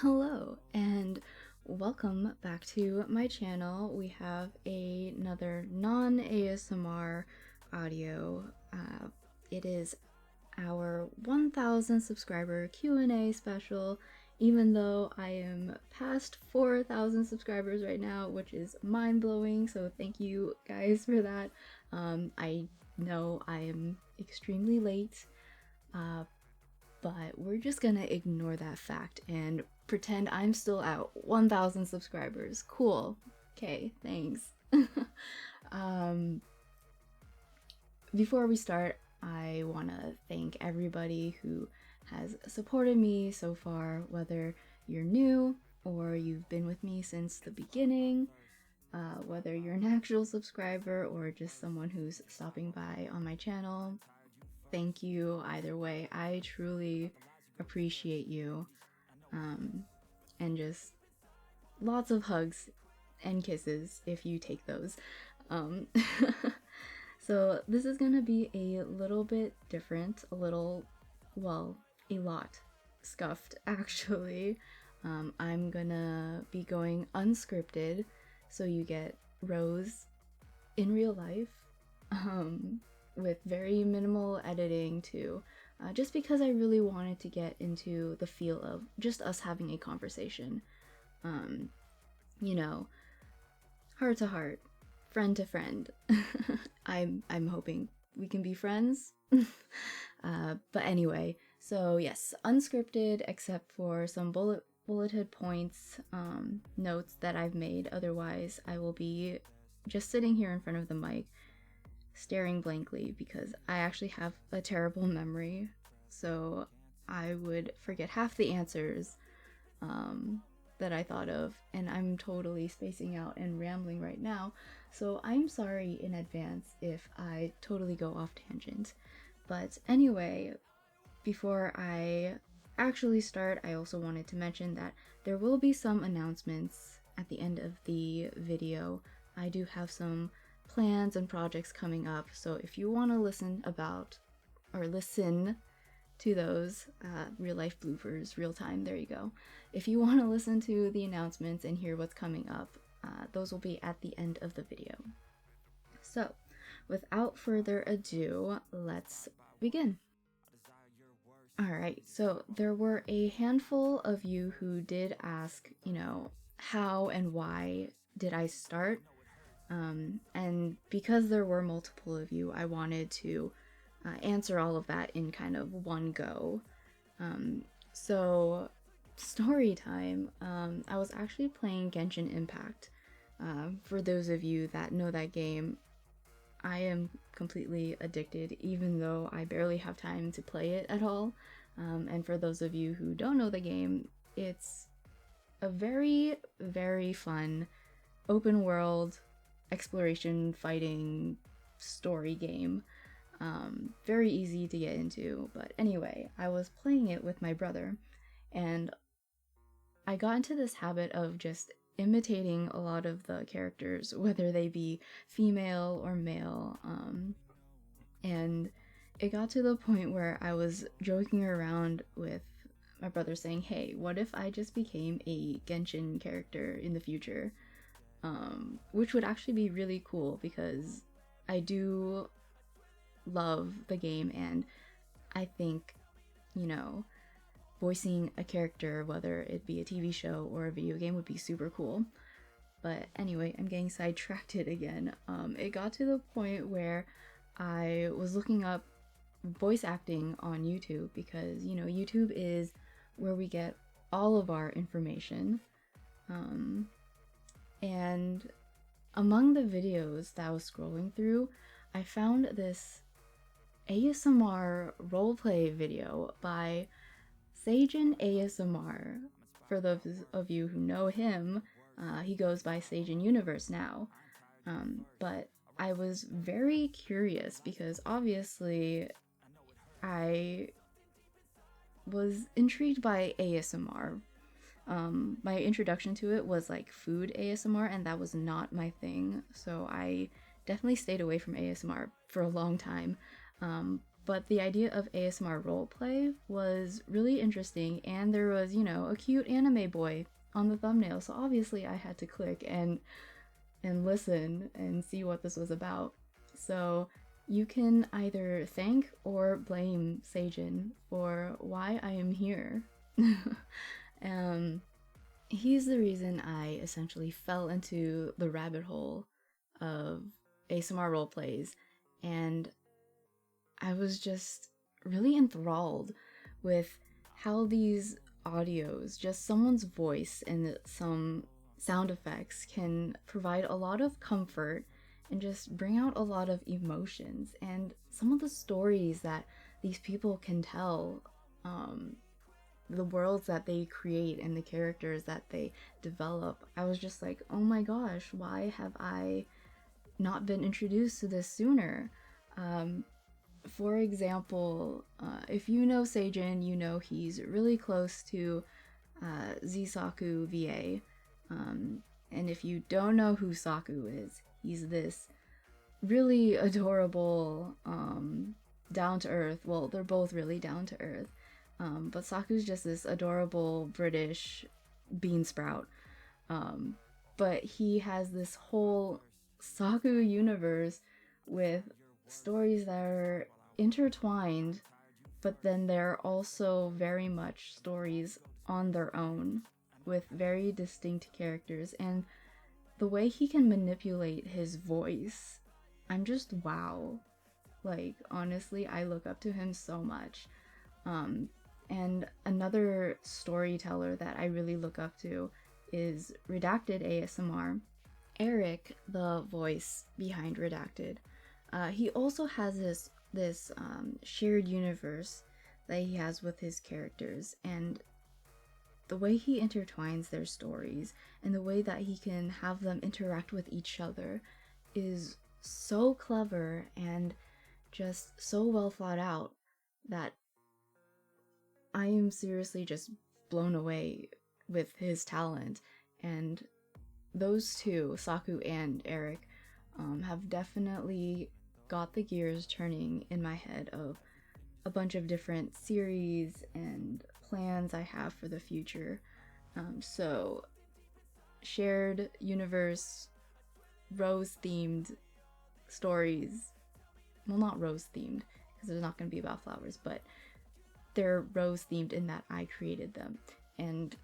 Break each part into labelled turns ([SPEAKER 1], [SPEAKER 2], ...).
[SPEAKER 1] Hello and welcome back to my channel. We have another non-ASMR audio. It is our 1000 subscriber Q&A special, even though I am past 4,000 subscribers right now, which is mind-blowing, so thank you guys for that. I know I am extremely late, but we're just gonna ignore that fact and pretend I'm still at 1,000 subscribers. Cool. Okay, thanks. Before we start, I want to thank everybody who has supported me so far, whether you're new or you've been with me since the beginning, whether you're an actual subscriber or just someone who's stopping by on my channel. Thank you either way. I truly appreciate you. And just lots of hugs and kisses if you take those. So this is gonna be a little bit different, a lot scuffed actually. I'm gonna be going unscripted, so you get Rose in real life, with very minimal editing too, just because I really wanted to get into the feel of just us having a conversation. You know, heart to heart, friend to friend. I'm hoping we can be friends. But anyway, so yes, unscripted except for some bulleted points, notes that I've made. Otherwise, I will be just sitting here in front of the mic staring blankly because I actually have a terrible memory, so I would forget half the answers that I thought of, and I'm totally spacing out and rambling right now, so I'm sorry in advance if I totally go off tangent. But anyway, before I actually start, I also wanted to mention that there will be some announcements at the end of the video. I do have some plans and projects coming up, so if you want to listen to those real life bloopers, real time, there you go. If you want to listen to the announcements and hear what's coming up, those will be at the end of the video. So without further ado, let's begin. Alright, so there were a handful of you who did ask, how and why did I start? And because there were multiple of you, I wanted to answer all of that in kind of one go. So, story time. I was actually playing Genshin Impact. For those of you that know that game, I am completely addicted, even though I barely have time to play it at all. And for those of you who don't know the game, it's a very, very fun open world exploration fighting story game. Very easy to get into, but anyway, I was playing it with my brother, and I got into this habit of just imitating a lot of the characters, whether they be female or male, and it got to the point where I was joking around with my brother saying, hey, what if I just became a Genshin character in the future? Which would actually be really cool because I do love the game, and I think, voicing a character, whether it be a TV show or a video game, would be super cool. But anyway, I'm getting sidetracked again. It got to the point where I was looking up voice acting on YouTube because, YouTube is where we get all of our information. And among the videos that I was scrolling through, I found this ASMR roleplay video by Seijin ASMR. For those of you who know him, he goes by Seijin Universe now. But I was very curious because obviously I was intrigued by ASMR. My introduction to it was like food ASMR, and that was not my thing, so I definitely stayed away from ASMR for a long time. But the idea of ASMR roleplay was really interesting, and there was, a cute anime boy on the thumbnail, so obviously I had to click and listen and see what this was about. So you can either thank or blame Seijin for why I am here. He's the reason I essentially fell into the rabbit hole of ASMR roleplays, and I was just really enthralled with how these audios, just someone's voice and some sound effects, can provide a lot of comfort and just bring out a lot of emotions. And some of the stories that these people can tell, the worlds that they create and the characters that they develop, I was just like, oh my gosh, why have I not been introduced to this sooner? For example, if you know Seijin, you know he's really close to Zisaku VA. And if you don't know who Saku is, he's this really adorable, down to earth. Well, they're both really down to earth. But Saku's just this adorable British bean sprout. But he has this whole Saku universe with stories that are intertwined, but then they're also very much stories on their own with very distinct characters. And the way he can manipulate his voice, I'm just wow. Like, honestly, I look up to him so much. And another storyteller that I really look up to is Redacted ASMR. Eric, the voice behind Redacted, he also has this shared universe that he has with his characters, and the way he intertwines their stories and the way that he can have them interact with each other is so clever and just so well thought out that I am seriously just blown away with his talent. And those two, Saku and Eric, have definitely got the gears turning in my head of a bunch of different series and plans I have for the future. So, shared universe, rose themed stories. Well, not rose themed, because it's not going to be about flowers, but they're rose themed in that I created them. And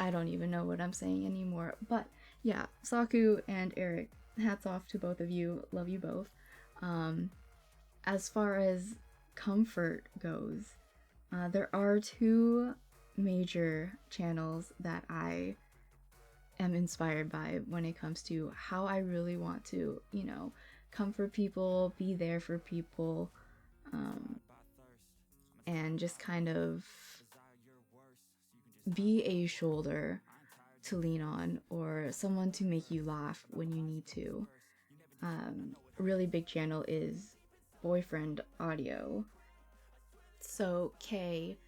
[SPEAKER 1] I don't even know what I'm saying anymore. But yeah, Saku and Eric, hats off to both of you. Love you both. As far as comfort goes, there are two major channels that I am inspired by when it comes to how I really want to, comfort people, be there for people, and just kind of be a shoulder to lean on or someone to make you laugh when you need to. A really big channel is Boyfriend Audio. So Kay,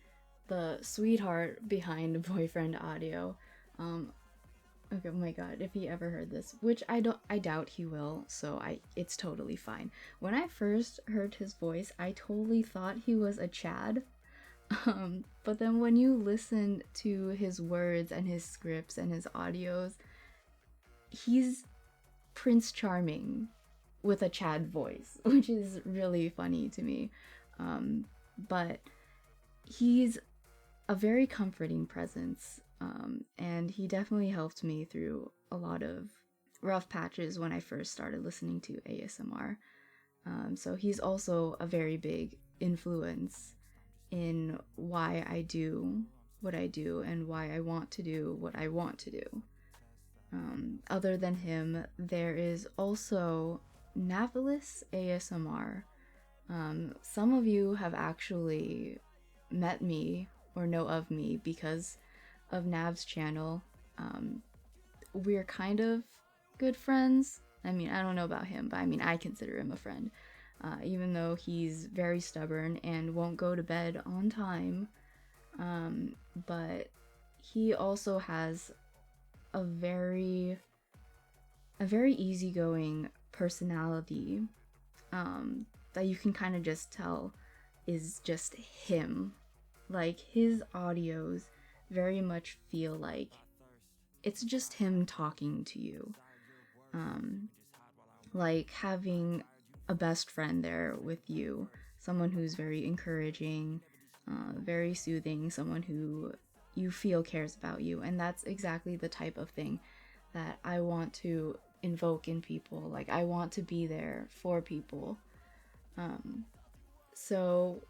[SPEAKER 1] the sweetheart behind Boyfriend Audio, okay, oh my god, if he ever heard this, which I doubt he will, so it's totally fine. When I first heard his voice, I totally thought he was a Chad. But then when you listen to his words and his scripts and his audios, he's Prince Charming with a Chad voice, which is really funny to me. But he's a very comforting presence, and he definitely helped me through a lot of rough patches when I first started listening to ASMR. So he's also a very big influence in why I do what I do and why I want to do what I want to do. Other than him, there is also Navalis ASMR. Some of you have actually met me or know of me because of Nav's channel. We're kind of good friends. I mean, I don't know about him, but I mean, I consider him a friend. Even though he's very stubborn and won't go to bed on time. But he also has a very easygoing personality that you can kind of just tell is just him. Like, his audios very much feel like it's just him talking to you. Like having a best friend there with you, someone who's very encouraging, very soothing, someone who you feel cares about you. And that's exactly the type of thing that I want to invoke in people. Like, I want to be there for people. So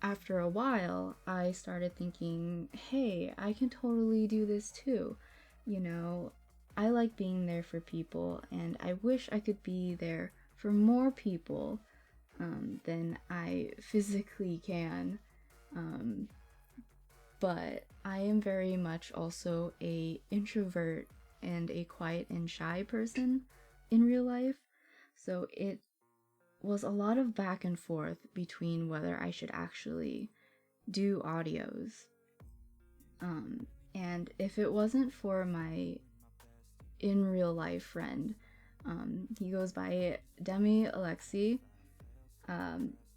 [SPEAKER 1] after a while, I started thinking, hey, I can totally do this too. You know, I like being there for people, and I wish I could be there for more people than I physically can. But I am very much also a introvert and a quiet and shy person in real life. So it was a lot of back and forth between whether I should actually do audios. And if it wasn't for my in real life friend, he goes by Demi Alexi.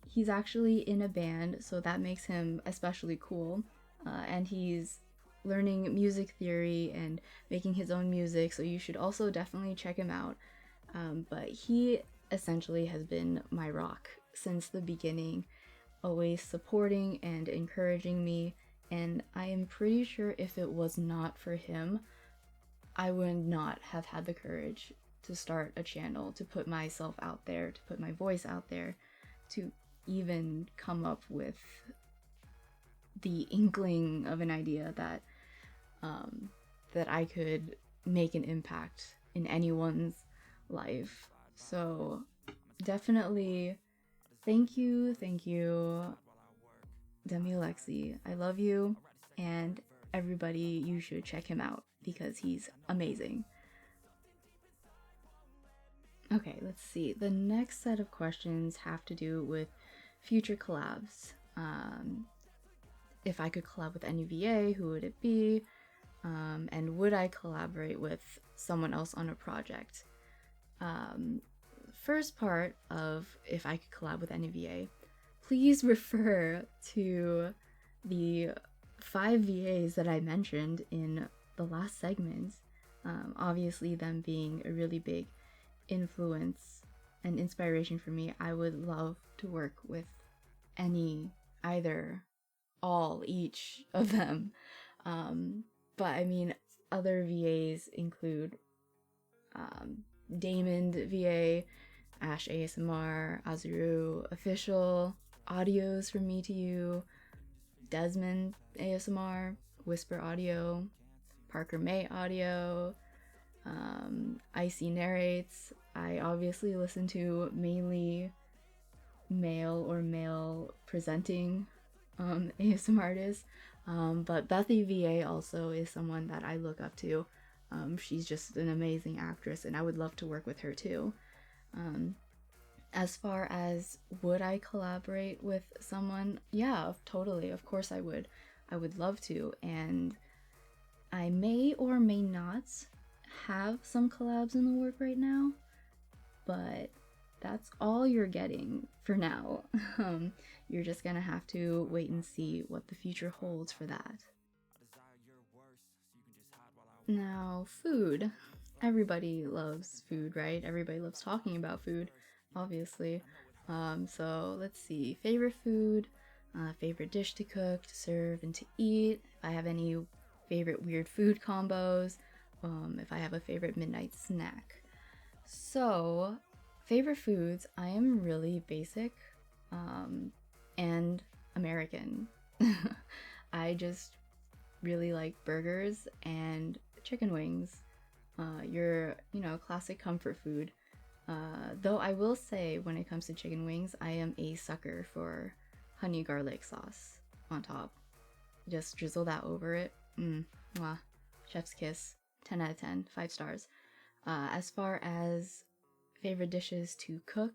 [SPEAKER 1] He's actually in a band, so that makes him especially cool. And he's learning music theory and making his own music, so you should also definitely check him out. But he essentially has been my rock since the beginning, always supporting and encouraging me. And I am pretty sure if it was not for him, I would not have had the courage to start a channel, to put myself out there, to put my voice out there, to even come up with the inkling of an idea that that I could make an impact in anyone's life. So definitely thank you, Demi Alexi. I love you, and everybody, you should check him out because he's amazing. Okay, let's see. The next set of questions have to do with future collabs. If I could collab with any VA, who would it be? And would I collaborate with someone else on a project? First part of if I could collab with any VA, please refer to the 5 VAs that I mentioned in the last segment. Obviously, them being a really big influence and inspiration for me. I would love to work with any, either, all, each of them. But I mean, other VAs include Damon VA, Ash ASMR, Azuru Official, Audios from Me to You, Desmond ASMR, Whisper Audio, Parker May Audio, Icy Narrates. I obviously listen to mainly male or male presenting ASMR artists, but Bethy VA also is someone that I look up to. She's just an amazing actress, and I would love to work with her too. As far as would I collaborate with someone? Yeah, totally. Of course I would. I would love to, and I may or may not have some collabs in the work right now, but that's all you're getting for now. You're just gonna have to wait and see what the future holds for that. Now, food. Everybody loves food, right? Everybody loves talking about food, obviously. So let's see. Favorite food, favorite dish to cook, to serve, and to eat. If I have any favorite weird food combos, if I have a favorite midnight snack. So, favorite foods, I am really basic and American. I just really like burgers and chicken wings. Your, classic comfort food. Though I will say, when it comes to chicken wings, I am a sucker for honey garlic sauce on top. Just drizzle that over it. Mwah. Chef's kiss. 10 out of 10. 5 stars. As far as favorite dishes to cook,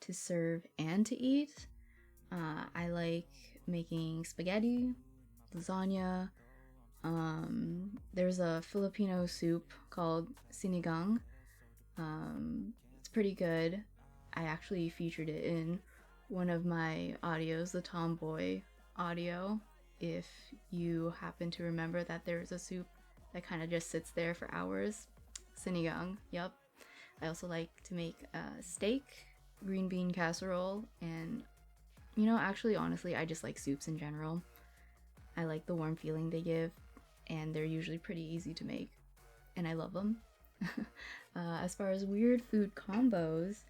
[SPEAKER 1] to serve, and to eat, I like making spaghetti, lasagna. There's a Filipino soup called sinigang. It's pretty good. I actually featured it in one of my audios, the tomboy audio, if you happen to remember that there's a soup that kind of just sits there for hours. Sinigang, yep. I also like to make steak, green bean casserole, and actually, honestly, I just like soups in general. I like the warm feeling they give, and they're usually pretty easy to make, and I love them. As far as weird food combos,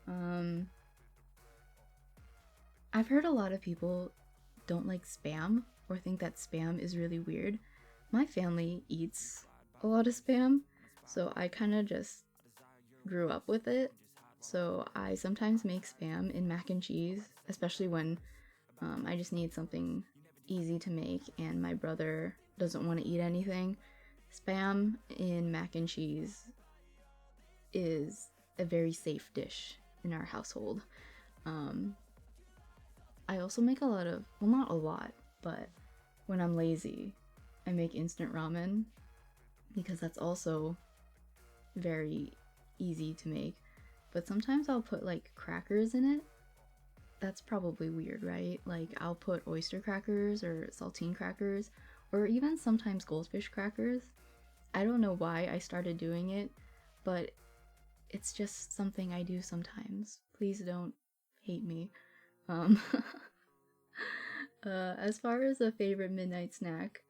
[SPEAKER 1] um, I've heard a lot of people don't like spam or think that spam is really weird. My family eats a lot of spam, so I kind of just grew up with it. So I sometimes make spam in mac and cheese, especially when I just need something easy to make and my brother doesn't want to eat anything. Spam in mac and cheese is a very safe dish in our household. Um, I also make a lot of, well, not a lot, but when I'm lazy, I make instant ramen because that's also very easy to make. But sometimes I'll put like crackers in it. That's probably weird, right? Like I'll put oyster crackers or saltine crackers or even sometimes goldfish crackers. I don't know why I started doing it, but it's just something I do sometimes. Please don't hate me. Um, as far as a favorite midnight snack,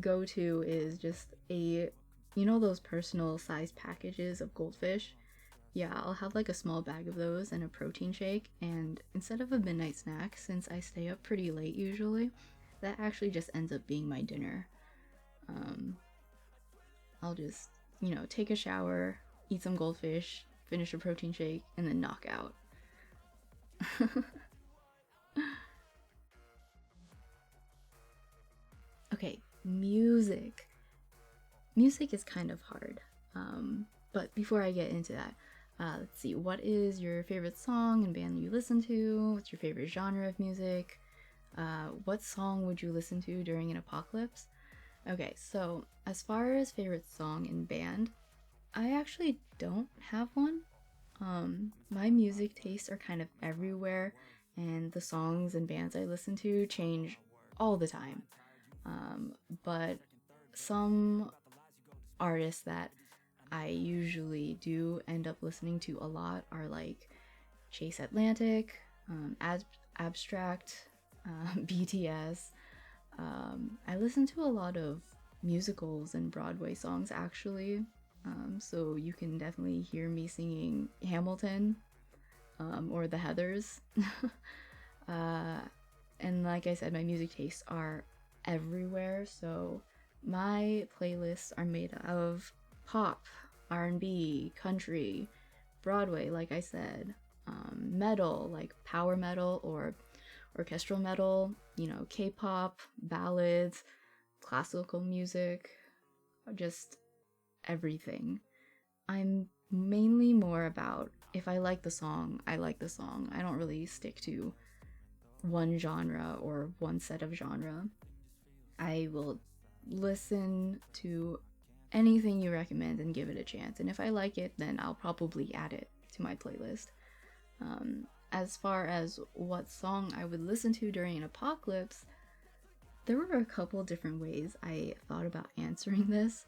[SPEAKER 1] go to is just those personal size packages of goldfish. Yeah, I'll have like a small bag of those and a protein shake. And instead of a midnight snack, since I stay up pretty late usually, that actually just ends up being my dinner. Um, I'll just, take a shower, eat some goldfish, finish a protein shake, and then knock out. Okay, music. Music is kind of hard. But before I get into that, let's see. What is your favorite song and band you listen to? What's your favorite genre of music? What song would you listen to during an apocalypse? Okay, so as far as favorite song and band, I actually don't have one. My music tastes are kind of everywhere, and the songs and bands I listen to change all the time. But some artists that I usually do end up listening to a lot are like Chase Atlantic, Abstract, BTS. I listen to a lot of musicals and Broadway songs actually, so you can definitely hear me singing Hamilton or The Heathers. uh, and like I said, my music tastes are everywhere, so my playlists are made of pop, R&B, country, Broadway, like I said, metal, like power metal or orchestral metal, K-pop, ballads, classical music, just everything. I'm mainly more about if I like the song, I like the song. I don't really stick to one genre or one set of genre. I will listen to anything you recommend and give it a chance. And if I like it, then I'll probably add it to my playlist. As far as what song I would listen to during an apocalypse, there were a couple different ways I thought about answering this.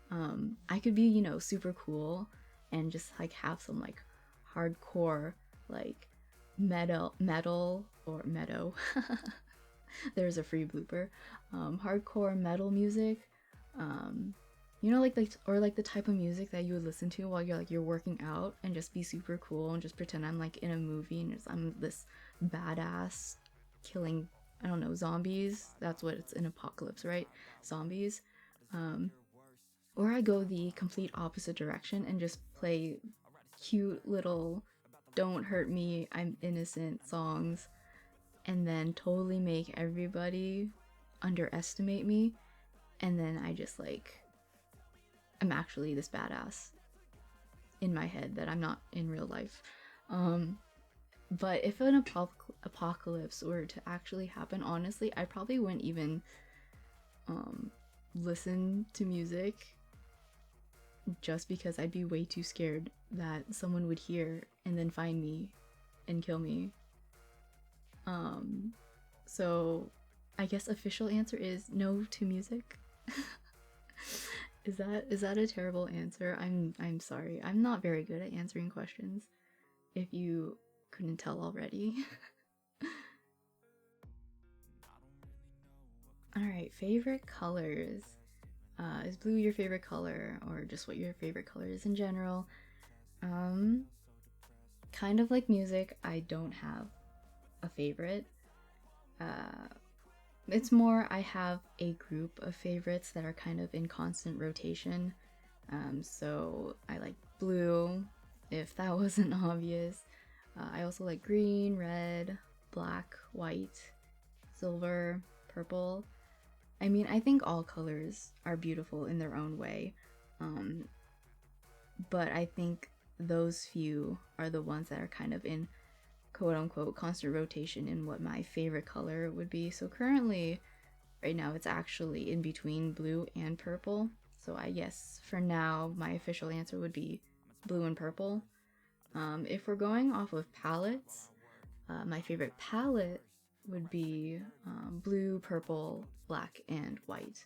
[SPEAKER 1] I could be, super cool and just like have some like hardcore like metal or meadow. There's a free blooper. Hardcore metal music. Like the type of music that you would listen to while you're working out and just be super cool and just pretend I'm like in a movie and I'm this badass killing, I don't know, zombies. That's what it's in apocalypse, right? Zombies. Or I go the complete opposite direction and just play cute little don't hurt me, I'm innocent songs and then totally make everybody underestimate me, and then I just like I'm actually this badass in my head that I'm not in real life. But if an apocalypse were to actually happen, honestly, I probably wouldn't even listen to music just because I'd be way too scared that someone would hear and then find me and kill me. Um, so I guess official answer is no to music. Is that a terrible answer? I'm sorry. I'm not very good at answering questions, if you couldn't tell already. Alright, favorite colors. Is blue your favorite color, or just what your favorite color is in general? Kind of like music, I don't have a favorite. It's more I have a group of favorites that are kind of in constant rotation. So I like blue, if that wasn't obvious. I also like green, red, black, white, silver, purple. I mean, I think all colors are beautiful in their own way. Um, but I think those few are the ones that are kind of in quote unquote constant rotation in what my favorite color would be. So currently, right now, it's actually in between blue and purple. So I guess for now, my official answer would be blue and purple. If we're going off of palettes, my favorite palette would be blue, purple, black, and white.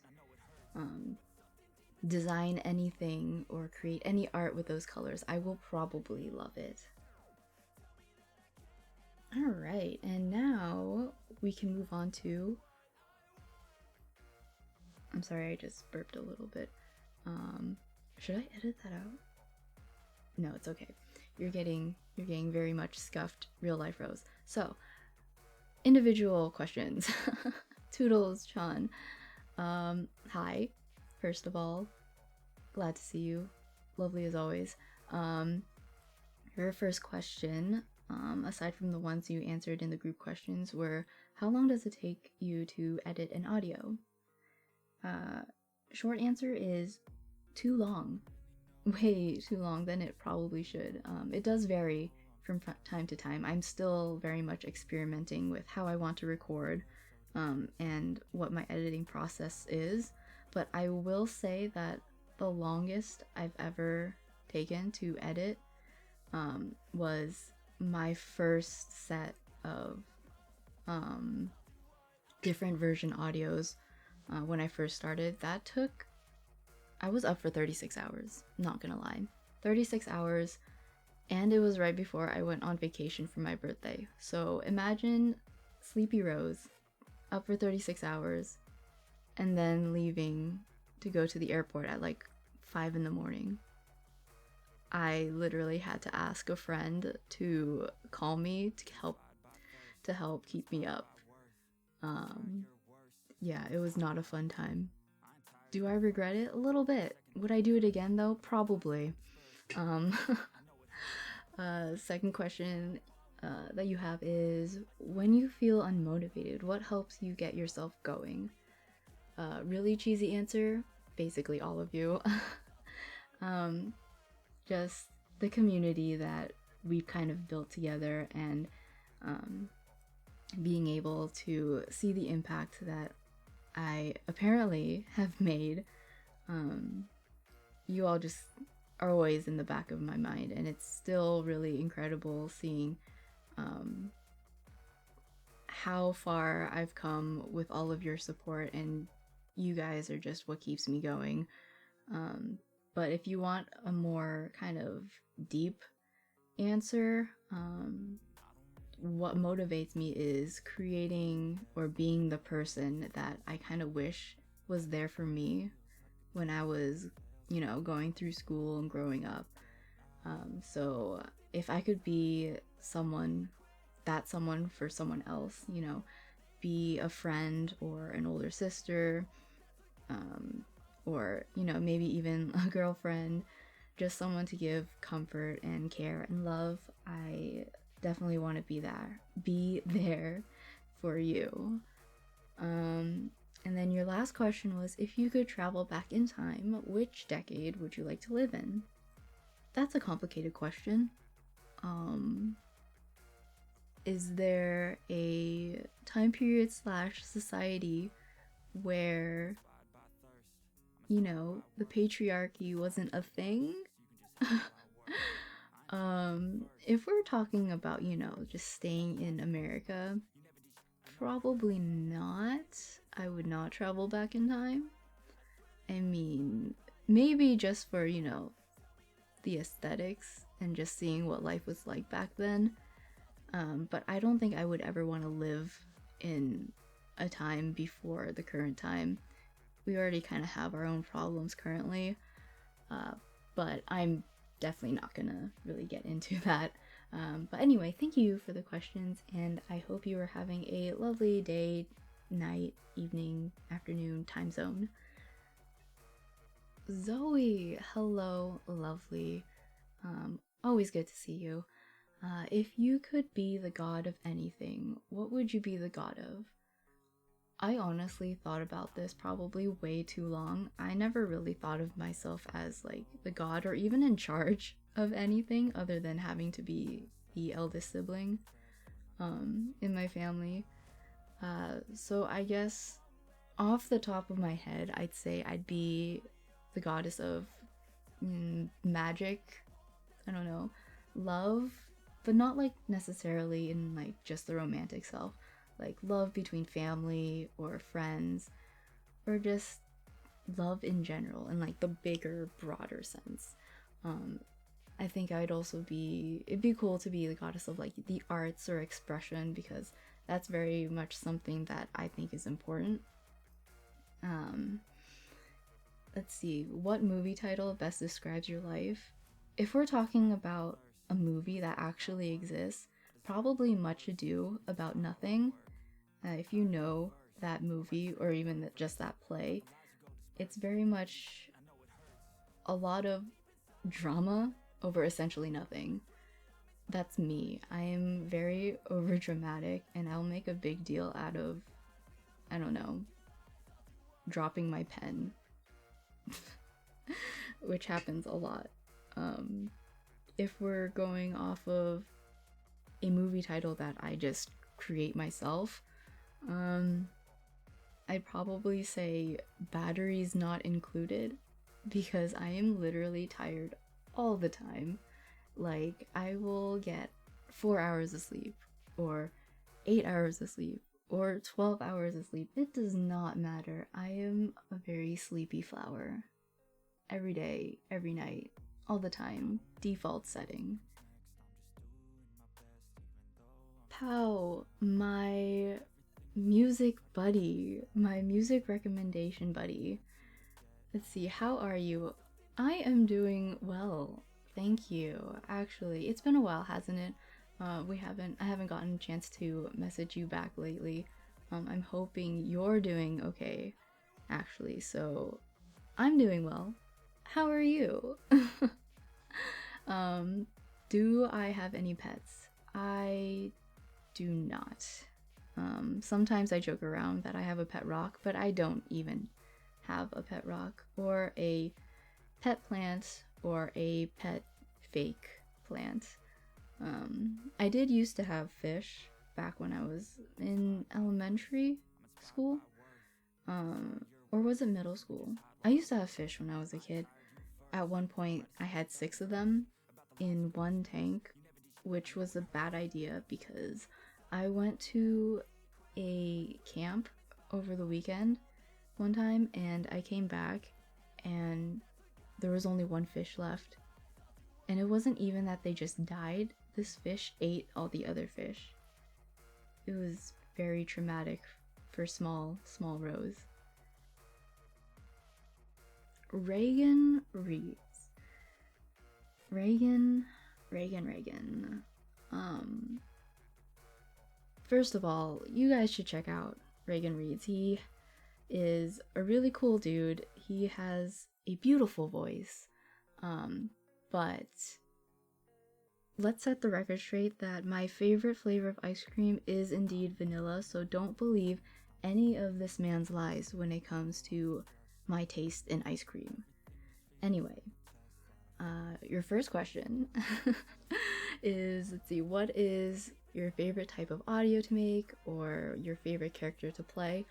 [SPEAKER 1] Design anything or create any art with those colors, I will probably love it. Alright, and now we can move on to... I'm sorry, I just burped a little bit. Should I edit that out? No, it's okay. You're getting very much scuffed real life Rose. So, individual questions. Toodles, Chan. Hi, first of all. Glad to see you. Lovely as always. Your first question, aside from the ones you answered in the group questions, were how long does it take you to edit an audio? Short answer is too long. Way too long than it probably should. It does vary from time to time. I'm still very much experimenting with how I want to record and what my editing process is, but I will say that the longest I've ever taken to edit was my first set of different version audios when I first started. I was up for 36 hours, not gonna lie. 36 hours, and it was right before I went on vacation for my birthday. So imagine Sleepy Rose, up for 36 hours, and then leaving to go to the airport at like 5 in the morning. I literally had to ask a friend to call me to help keep me up. Yeah, it was not a fun time. Do I regret it? A little bit. Would I do it again though? Probably. Second question that you have is, when you feel unmotivated, what helps you get yourself going? Really cheesy answer, basically all of you. Just the community that we've kind of built together, and being able to see the impact that I apparently have made. You all just are always in the back of my mind, and it's still really incredible seeing how far I've come with all of your support, and you guys are just what keeps me going. But if you want a more kind of deep answer, what motivates me is creating or being the person that I kind of wish was there for me when I was, going through school and growing up. So if I could be someone for someone else, be a friend or an older sister, or, maybe even a girlfriend, just someone to give comfort and care and love, I definitely want to be there for you. And then your last question was, if you could travel back in time, which decade would you like to live in? That's a complicated question. Is there a time period / society where, the patriarchy wasn't a thing? If we're talking about, just staying in America, Probably not. I would not travel back in time. I mean, maybe just for, the aesthetics and just seeing what life was like back then. But I don't think I would ever want to live in a time before the current time. We already kind of have our own problems currently. But I'm definitely not gonna really get into that. But anyway, thank you for the questions, and I hope you are having a lovely day, night, evening, afternoon, time zone. Zoe, hello, lovely. Always good to see you. If you could be the god of anything, what would you be the god of? I honestly thought about this probably way too long. I never really thought of myself as like the god or even in charge of anything other than having to be the eldest sibling in my family. So I guess off the top of my head, I'd say I'd be the goddess of magic, I don't know, love, but not like necessarily in like just the romantic self. Like love between family or friends, or just love in general in like the bigger, broader sense. I think it'd be cool to be the goddess of like the arts or expression, because that's very much something that I think is important. Let's see, what movie title best describes your life? If we're talking about a movie that actually exists, probably Much Ado About Nothing. If you know that movie or even just that play, it's very much a lot of drama over essentially nothing. That's me. I am very overdramatic, and I'll make a big deal out of, I don't know, dropping my pen, which happens a lot. If we're going off of a movie title that I just create myself, I'd probably say Batteries Not Included, because I am literally tired all the time. Like, I will get 4 hours of sleep, or 8 hours of sleep, or 12 hours of sleep. It does not matter. I am a very sleepy flower. Every day, every night, all the time. Default setting. Pow, my music buddy, my music recommendation buddy. Let's see, how are you? I am doing well, thank you. Actually, it's been a while, hasn't it? I haven't gotten a chance to message you back lately. I'm hoping you're doing okay, actually, so I'm doing well. How are you? Do I have any pets? I do not. Sometimes I joke around that I have a pet rock, but I don't even have a pet rock or a pet plant or a pet fake plant. I did used to have fish back when I was in elementary school, or was it middle school? I used to have fish when I was a kid. At one point, I had 6 of them in one tank, which was a bad idea because I went to a camp over the weekend one time, and I came back and there was only 1 fish left. And it wasn't even that they just died. This fish ate all the other fish. It was very traumatic for small Rose. Reagan reads. Reagan. First of all, you guys should check out Reagan Reads. He is a really cool dude. He has a beautiful voice. But let's set the record straight that my favorite flavor of ice cream is indeed vanilla, so don't believe any of this man's lies when it comes to my taste in ice cream. Anyway, your first question is, let's see, what is your favorite type of audio to make or your favorite character to play?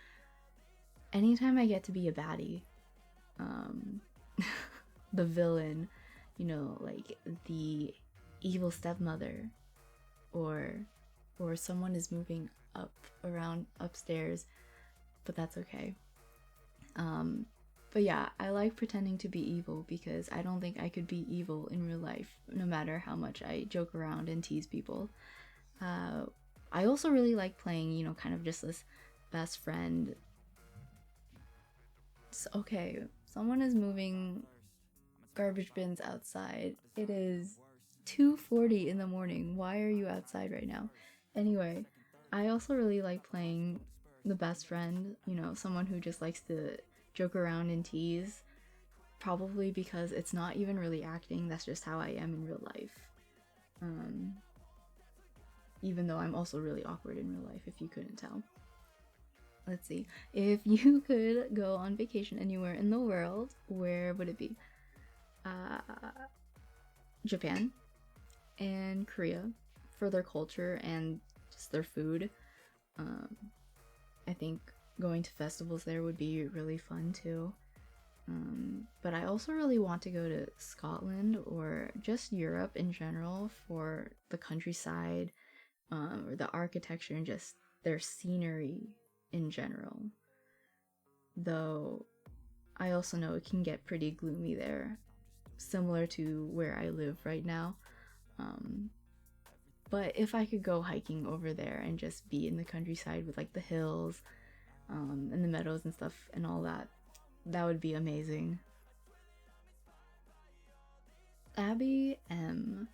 [SPEAKER 1] Anytime I get to be a baddie, the villain, like the evil stepmother, or someone is moving up around upstairs, but that's okay. But yeah, I like pretending to be evil because I don't think I could be evil in real life, no matter how much I joke around and tease people. I also really like playing, you know, kind of just this best friend. Okay, someone is moving garbage bins outside. It is 2:40 in the morning. Why are you outside right now? Anyway, I also really like playing the best friend, you know, someone who just likes to joke around and tease. Probably because it's not even really acting, that's just how I am in real life. Even though I'm also really awkward in real life, if you couldn't tell. Let's see. If you could go on vacation anywhere in the world, where would it be? Japan and Korea for their culture and just their food. I think going to festivals there would be really fun too. But I also really want to go to Scotland or just Europe in general for the countryside, or the architecture and just their scenery in general. Though I also know it can get pretty gloomy there, similar to where I live right now. But if I could go hiking over there and just be in the countryside with like the hills, and the meadows and stuff and all that, that would be amazing. Abby M.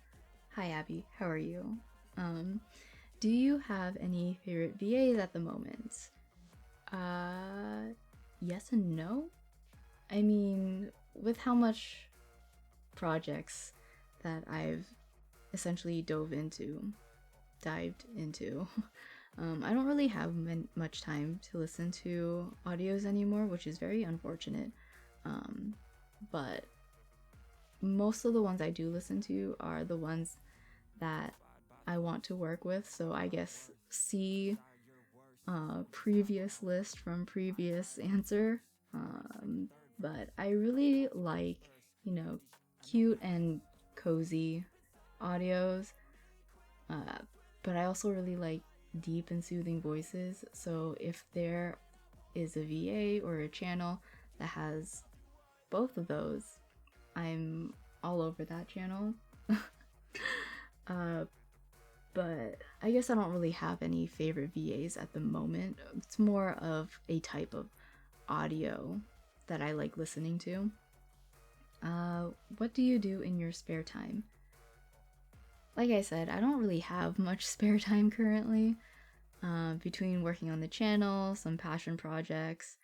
[SPEAKER 1] Hi Abby, how are you? Do you have any favorite VAs at the moment? Yes and no. I mean, with how much projects that I've essentially dived into, I don't really have much time to listen to audios anymore, which is very unfortunate. But most of the ones I do listen to are the ones that I want to work with, so I guess see previous list from previous answer. But I really like, you know, cute and cozy audios, but I also really like deep and soothing voices. So if there is a VA or a channel that has both of those, I'm all over that channel. But I guess I don't really have any favorite VAs at the moment. It's more of a type of audio that I like listening to. What do you do in your spare time? Like I said, I don't really have much spare time currently. Between working on the channel, some passion projects.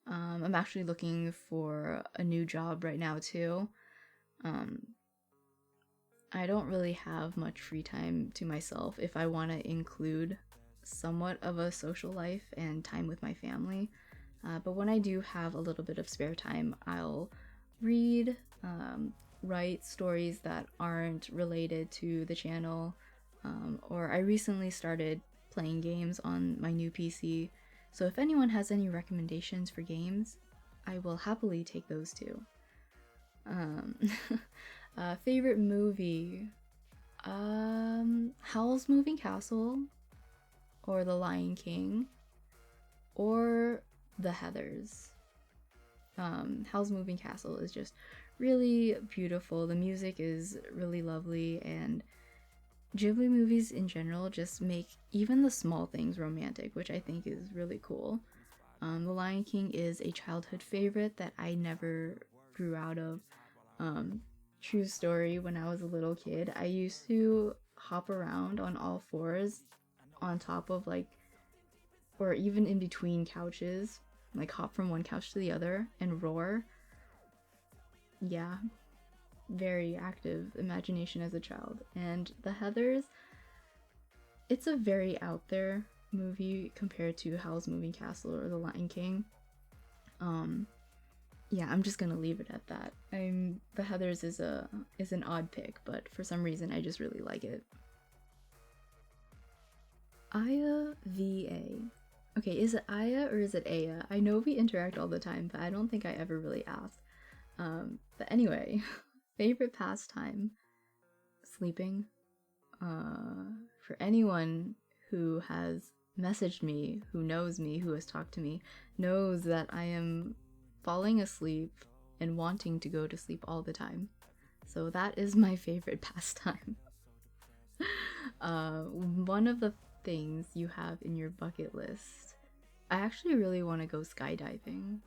[SPEAKER 1] I'm actually looking for a new job right now too. I don't really have much free time to myself if I want to include somewhat of a social life and time with my family. But when I do have a little bit of spare time, I'll read, write stories that aren't related to the channel, or I recently started playing games on my new PC, so if anyone has any recommendations for games, I will happily take those too. Favorite movie? Howl's Moving Castle, or The Lion King, or The Heathers. Howl's Moving Castle is just really beautiful. The music is really lovely, and Ghibli movies in general just make even the small things romantic, which I think is really cool. The Lion King is a childhood favorite that I never grew out of. True story, when I was a little kid, I used to hop around on all fours on top of or even in between couches, like hop from one couch to the other and roar. Yeah, very active imagination as a child. And The Heathers, it's a very out there movie compared to Howl's Moving Castle or The Lion King. Yeah, I'm just gonna leave it at that. The Heathers is an odd pick, but for some reason I just really like it. Aya VA. Okay, is it Aya or is it Aya? I know we interact all the time, but I don't think I ever really asked. But anyway, favorite pastime? Sleeping. For anyone who has messaged me, who knows me, who has talked to me, knows that I am falling asleep and wanting to go to sleep all the time. So that is my favorite pastime. One of the things you have in your bucket list, I actually really want to go skydiving.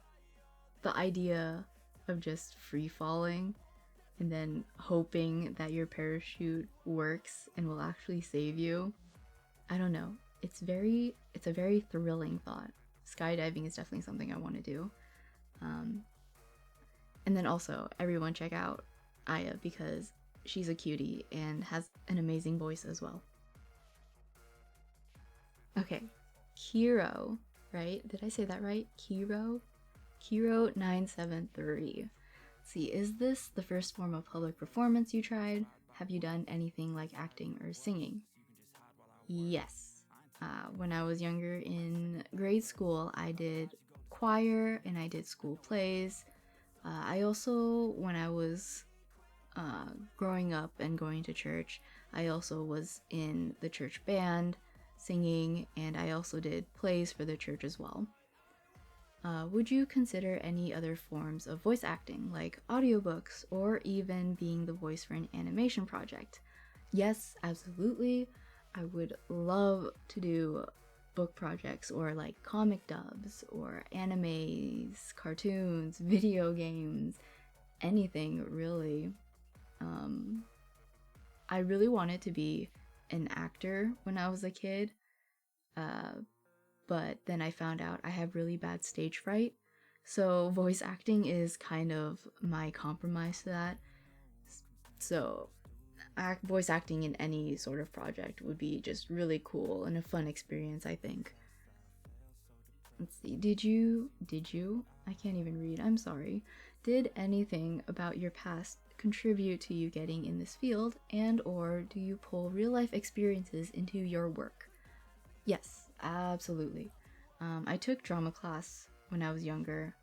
[SPEAKER 1] The idea of just free falling and then hoping that your parachute works and will actually save you. I don't know. It's a very thrilling thought. Skydiving is definitely something I want to do. And then also, everyone check out Aya because she's a cutie and has an amazing voice as well. Okay, Kiro, right? Did I say that right? Kiro? Kiro973. See, is this the first form of public performance you tried? Have you done anything like acting or singing? Yes. When I was younger in grade school, I did choir and I did school plays. I also, when I was growing up and going to church, I also was in the church band singing, and I also did plays for the church as well. Would you consider any other forms of voice acting, like audiobooks, or even being the voice for an animation project? Yes, absolutely. I would love to do book projects or like comic dubs or animes, cartoons, video games, anything really. I really wanted to be an actor when I was a kid, but then I found out I have really bad stage fright, so voice acting is kind of my compromise to that. So voice acting in any sort of project would be just really cool and a fun experience, I think. Let's see, did you, I can't even read, I'm sorry. Did anything about your past contribute to you getting in this field, and or do you pull real life experiences into your work? Yes, absolutely. I took drama class when I was younger.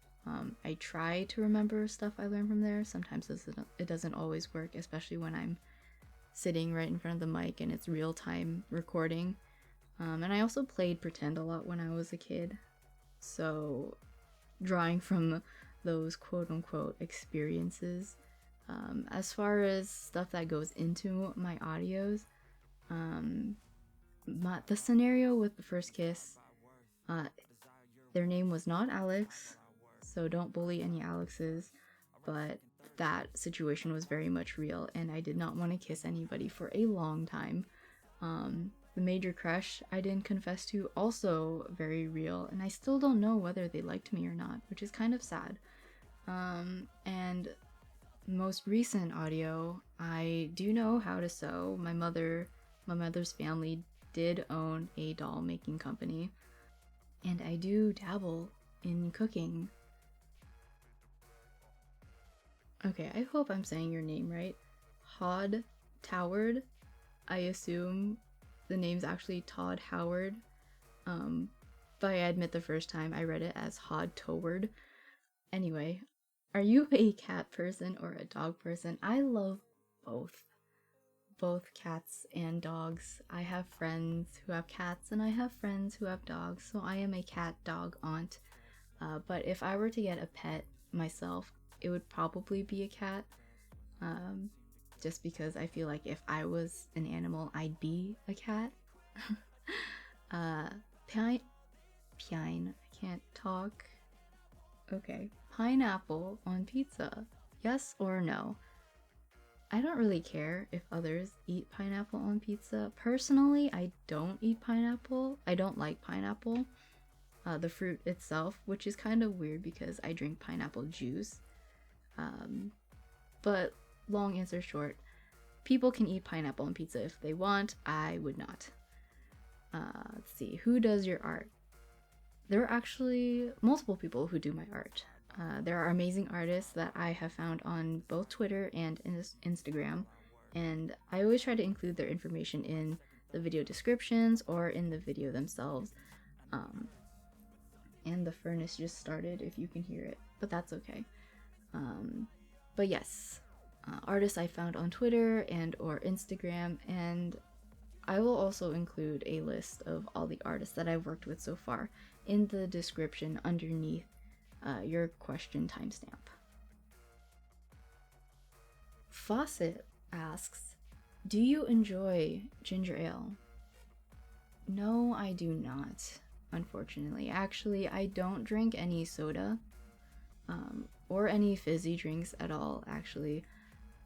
[SPEAKER 1] I try to remember stuff I learned from there. Sometimes it doesn't always work, especially when I'm sitting right in front of the mic and it's real time recording. And I also played pretend a lot when I was a kid. So drawing from those quote unquote experiences. As far as stuff that goes into my audios, the scenario with the first kiss, their name was not Alex, so don't bully any Alexes, but that situation was very much real, and I did not want to kiss anybody for a long time. The major crush I didn't confess to, also very real, and I still don't know whether they liked me or not, which is kind of sad. And most recent audio, I do know how to sew. My mother's family did own a doll making company, and I do dabble in cooking. Okay, I hope I'm saying your name right. Hod Toward. I assume the name's actually Todd Howard. But I admit the first time I read it as Hod Toward. Anyway, are you a cat person or a dog person? I love both cats and dogs. I have friends who have cats and I have friends who have dogs, so I am a cat dog aunt. But if I were to get a pet myself, it would probably be a cat. Just because I feel like if I was an animal, I'd be a cat. Pine, I can't talk. Okay, pineapple on pizza, yes or no? I don't really care if others eat pineapple on pizza. Personally, I don't eat pineapple. I don't like pineapple, the fruit itself, which is kind of weird because I drink pineapple juice. But long answer short, people can eat pineapple on pizza if they want. I would not. Let's see, who does your art? There are actually multiple people who do my art. There are amazing artists that I have found on both Twitter and Instagram, and I always try to include their information in the video descriptions or in the video themselves. And the furnace just started, if you can hear it, but that's okay. But yes, artists I found on Twitter and or Instagram, and I will also include a list of all the artists that I've worked with so far in the description underneath your question timestamp. Fawcett asks, do you enjoy ginger ale? No, I do not, unfortunately. Actually, I don't drink any soda or any fizzy drinks at all, actually.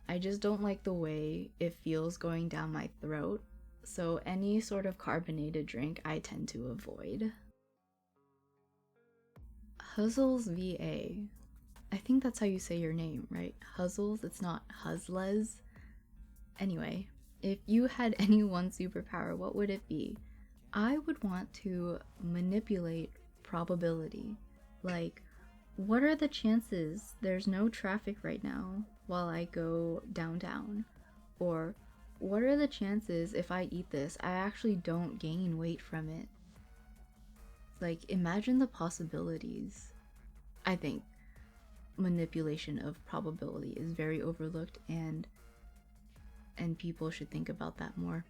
[SPEAKER 1] I just don't like the way it feels going down my throat, so any sort of carbonated drink I tend to avoid. Huzzles VA. I think that's how you say your name, right? Huzzles? It's not Huzles? Anyway, if you had any one superpower, what would it be? I would want to manipulate probability. Like, what are the chances there's no traffic right now while I go downtown? Or, what are the chances if I eat this, I actually don't gain weight from it? Like, imagine the possibilities. I think manipulation of probability is very overlooked, and people should think about that more.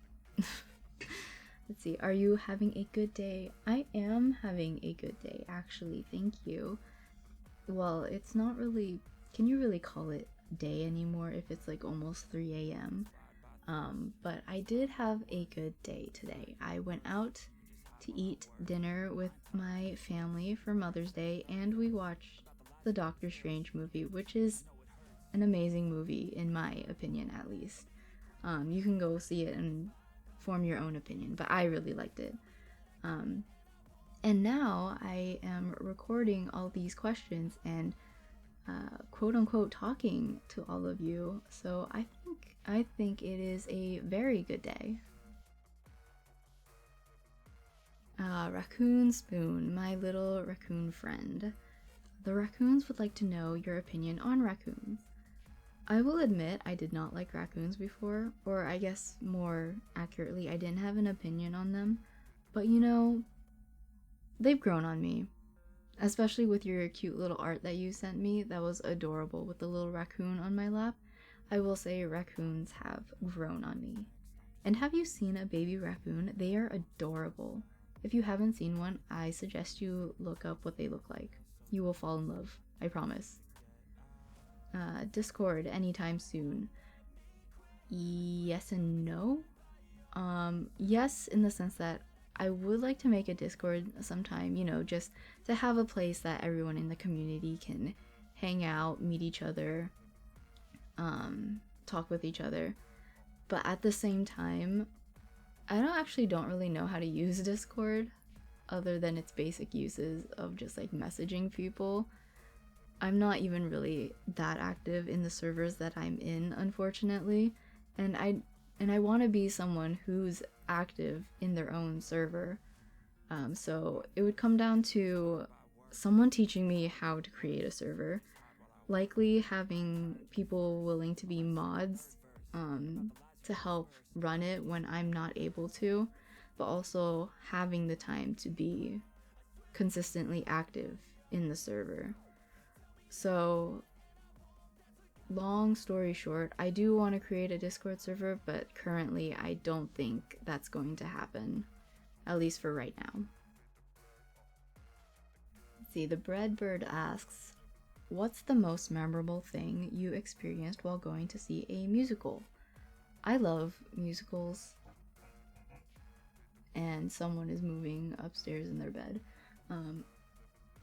[SPEAKER 1] Let's see, are you having a good day? I am having a good day, actually, thank you. Well, it's not really, can you really call it day anymore if it's like almost 3 a.m.? But I did have a good day today. I went out to eat dinner with my family for Mother's Day, and we watched the Doctor Strange movie, which is an amazing movie, in my opinion, at least. You can go see it and form your own opinion, but I really liked it. And now I am recording all these questions and quote-unquote talking to all of you, so I think it is a very good day. Raccoon Spoon, my little raccoon friend. The raccoons would like to know your opinion on raccoons. I will admit I did not like raccoons before, or I guess more accurately, I didn't have an opinion on them, but you know, they've grown on me. Especially with your cute little art that you sent me, that was adorable with the little raccoon on my lap. I will say raccoons have grown on me. And have you seen a baby raccoon? They are adorable. If you haven't seen one, I suggest you look up what they look like. You will fall in love, I promise. Discord anytime soon. Yes and no. Yes, in the sense that I would like to make a Discord sometime, you know, just to have a place that everyone in the community can hang out, meet each other, talk with each other. But at the same time, I don't really know how to use Discord other than its basic uses of just like messaging people. I'm not even really that active in the servers that I'm in, unfortunately, and I want to be someone who's active in their own server. So it would come down to someone teaching me how to create a server, likely having people willing to be mods to help run it when I'm not able to, but also having the time to be consistently active in the server. So, long story short, I do want to create a Discord server, but currently I don't think that's going to happen, at least for right now. Let's see, the Breadbird asks, what's the most memorable thing you experienced while going to see a musical? I love musicals. And someone is moving upstairs in their bed.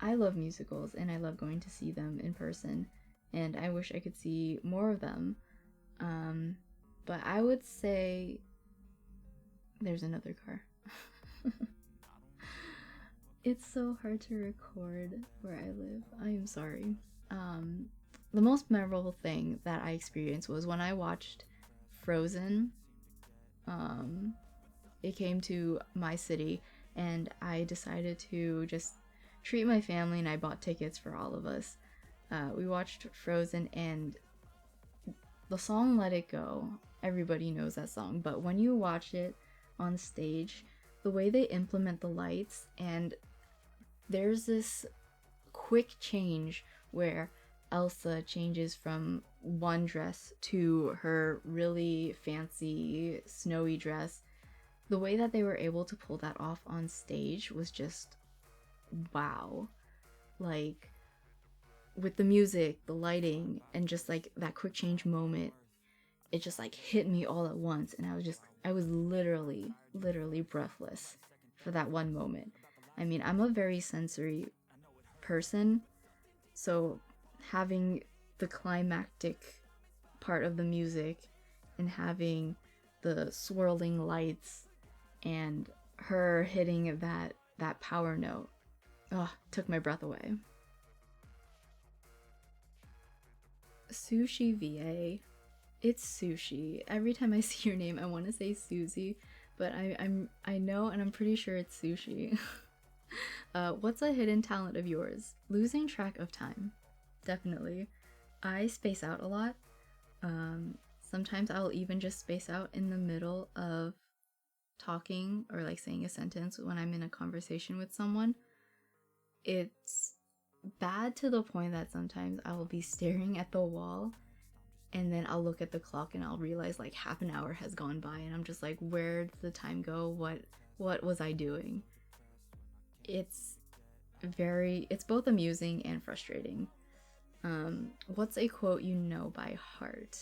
[SPEAKER 1] I love musicals and I love going to see them in person, and I wish I could see more of them. But I would say there's another car. It's so hard to record where I live. I am sorry. The most memorable thing that I experienced was when I watched Frozen. It came to my city and I decided to just treat my family, and I bought tickets for all of us. We watched Frozen, and the song Let It Go, everybody knows that song, but when you watch it on stage, the way they implement the lights, and there's this quick change where Elsa changes from one dress to her really fancy snowy dress, the way that they were able to pull that off on stage was just wow. Like, with the music, the lighting, and just like that quick change moment, it just like hit me all at once, and I was literally breathless for that one moment. I mean, I'm a very sensory person, so having the climactic part of the music and having the swirling lights and her hitting that power note, took my breath away. Sushi VA. It's sushi. Every time I see your name, I want to say Susie, but I know, and I'm pretty sure it's sushi. What's a hidden talent of yours? Losing track of time. Definitely. I space out a lot. Sometimes I'll even just space out in the middle of talking or like saying a sentence when I'm in a conversation with someone. It's bad to the point that sometimes I will be staring at the wall and then I'll look at the clock and I'll realize like half an hour has gone by and I'm just like, where did the time go? What was I doing? It's both amusing and frustrating. What's a quote you know by heart?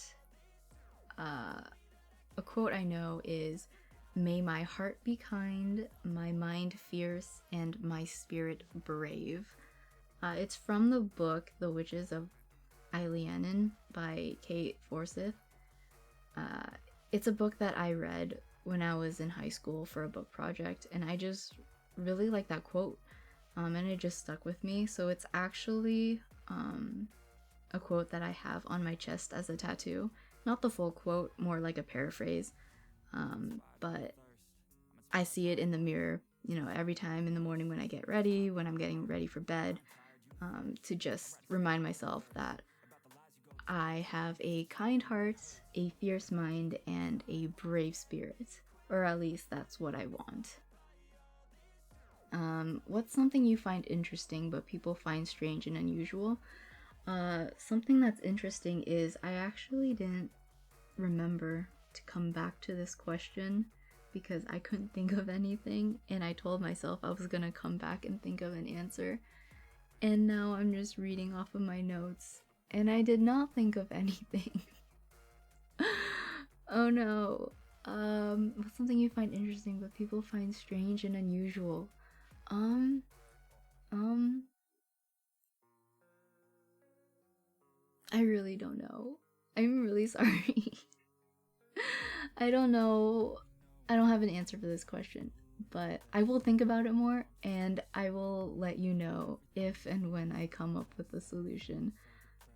[SPEAKER 1] A quote I know is, "May my heart be kind, my mind fierce, and my spirit brave." It's from the book The Witches of Ailianan by Kate Forsyth. It's a book that I read when I was in high school for a book project, and I just really like that quote, and it just stuck with me. So it's actually a quote that I have on my chest as a tattoo. Not the full quote, more like a paraphrase, but I see it in the mirror, every time in the morning when I get ready, when I'm getting ready for bed, to just remind myself that I have a kind heart, a fierce mind, and a brave spirit. Or at least that's what I want. What's something you find interesting but people find strange and unusual? Something that's interesting is I actually didn't remember to come back to this question because I couldn't think of anything, and I told myself I was gonna come back and think of an answer. And now I'm just reading off of my notes, and I did not think of anything. Oh no. What's something you find interesting but people find strange and unusual? Um, I really don't know. I'm really sorry. I don't know. I don't have an answer for this question, but I will think about it more and I will let you know if and when I come up with a solution.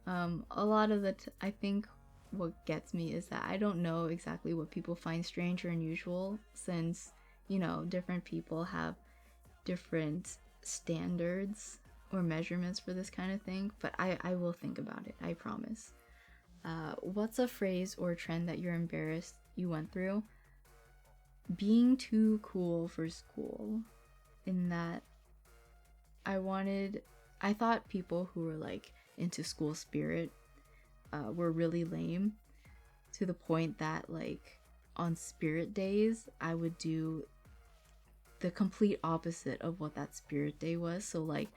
[SPEAKER 1] A lot of I think what gets me is that I don't know exactly what people find strange or unusual, since, different people have different standards or measurements for this kind of thing, but I will think about it, I promise. What's a phrase or trend that you're embarrassed you went through? Being too cool for school. In that I thought people who were like into school spirit were really lame, to the point that like on spirit days I would do the complete opposite of what that spirit day was. So like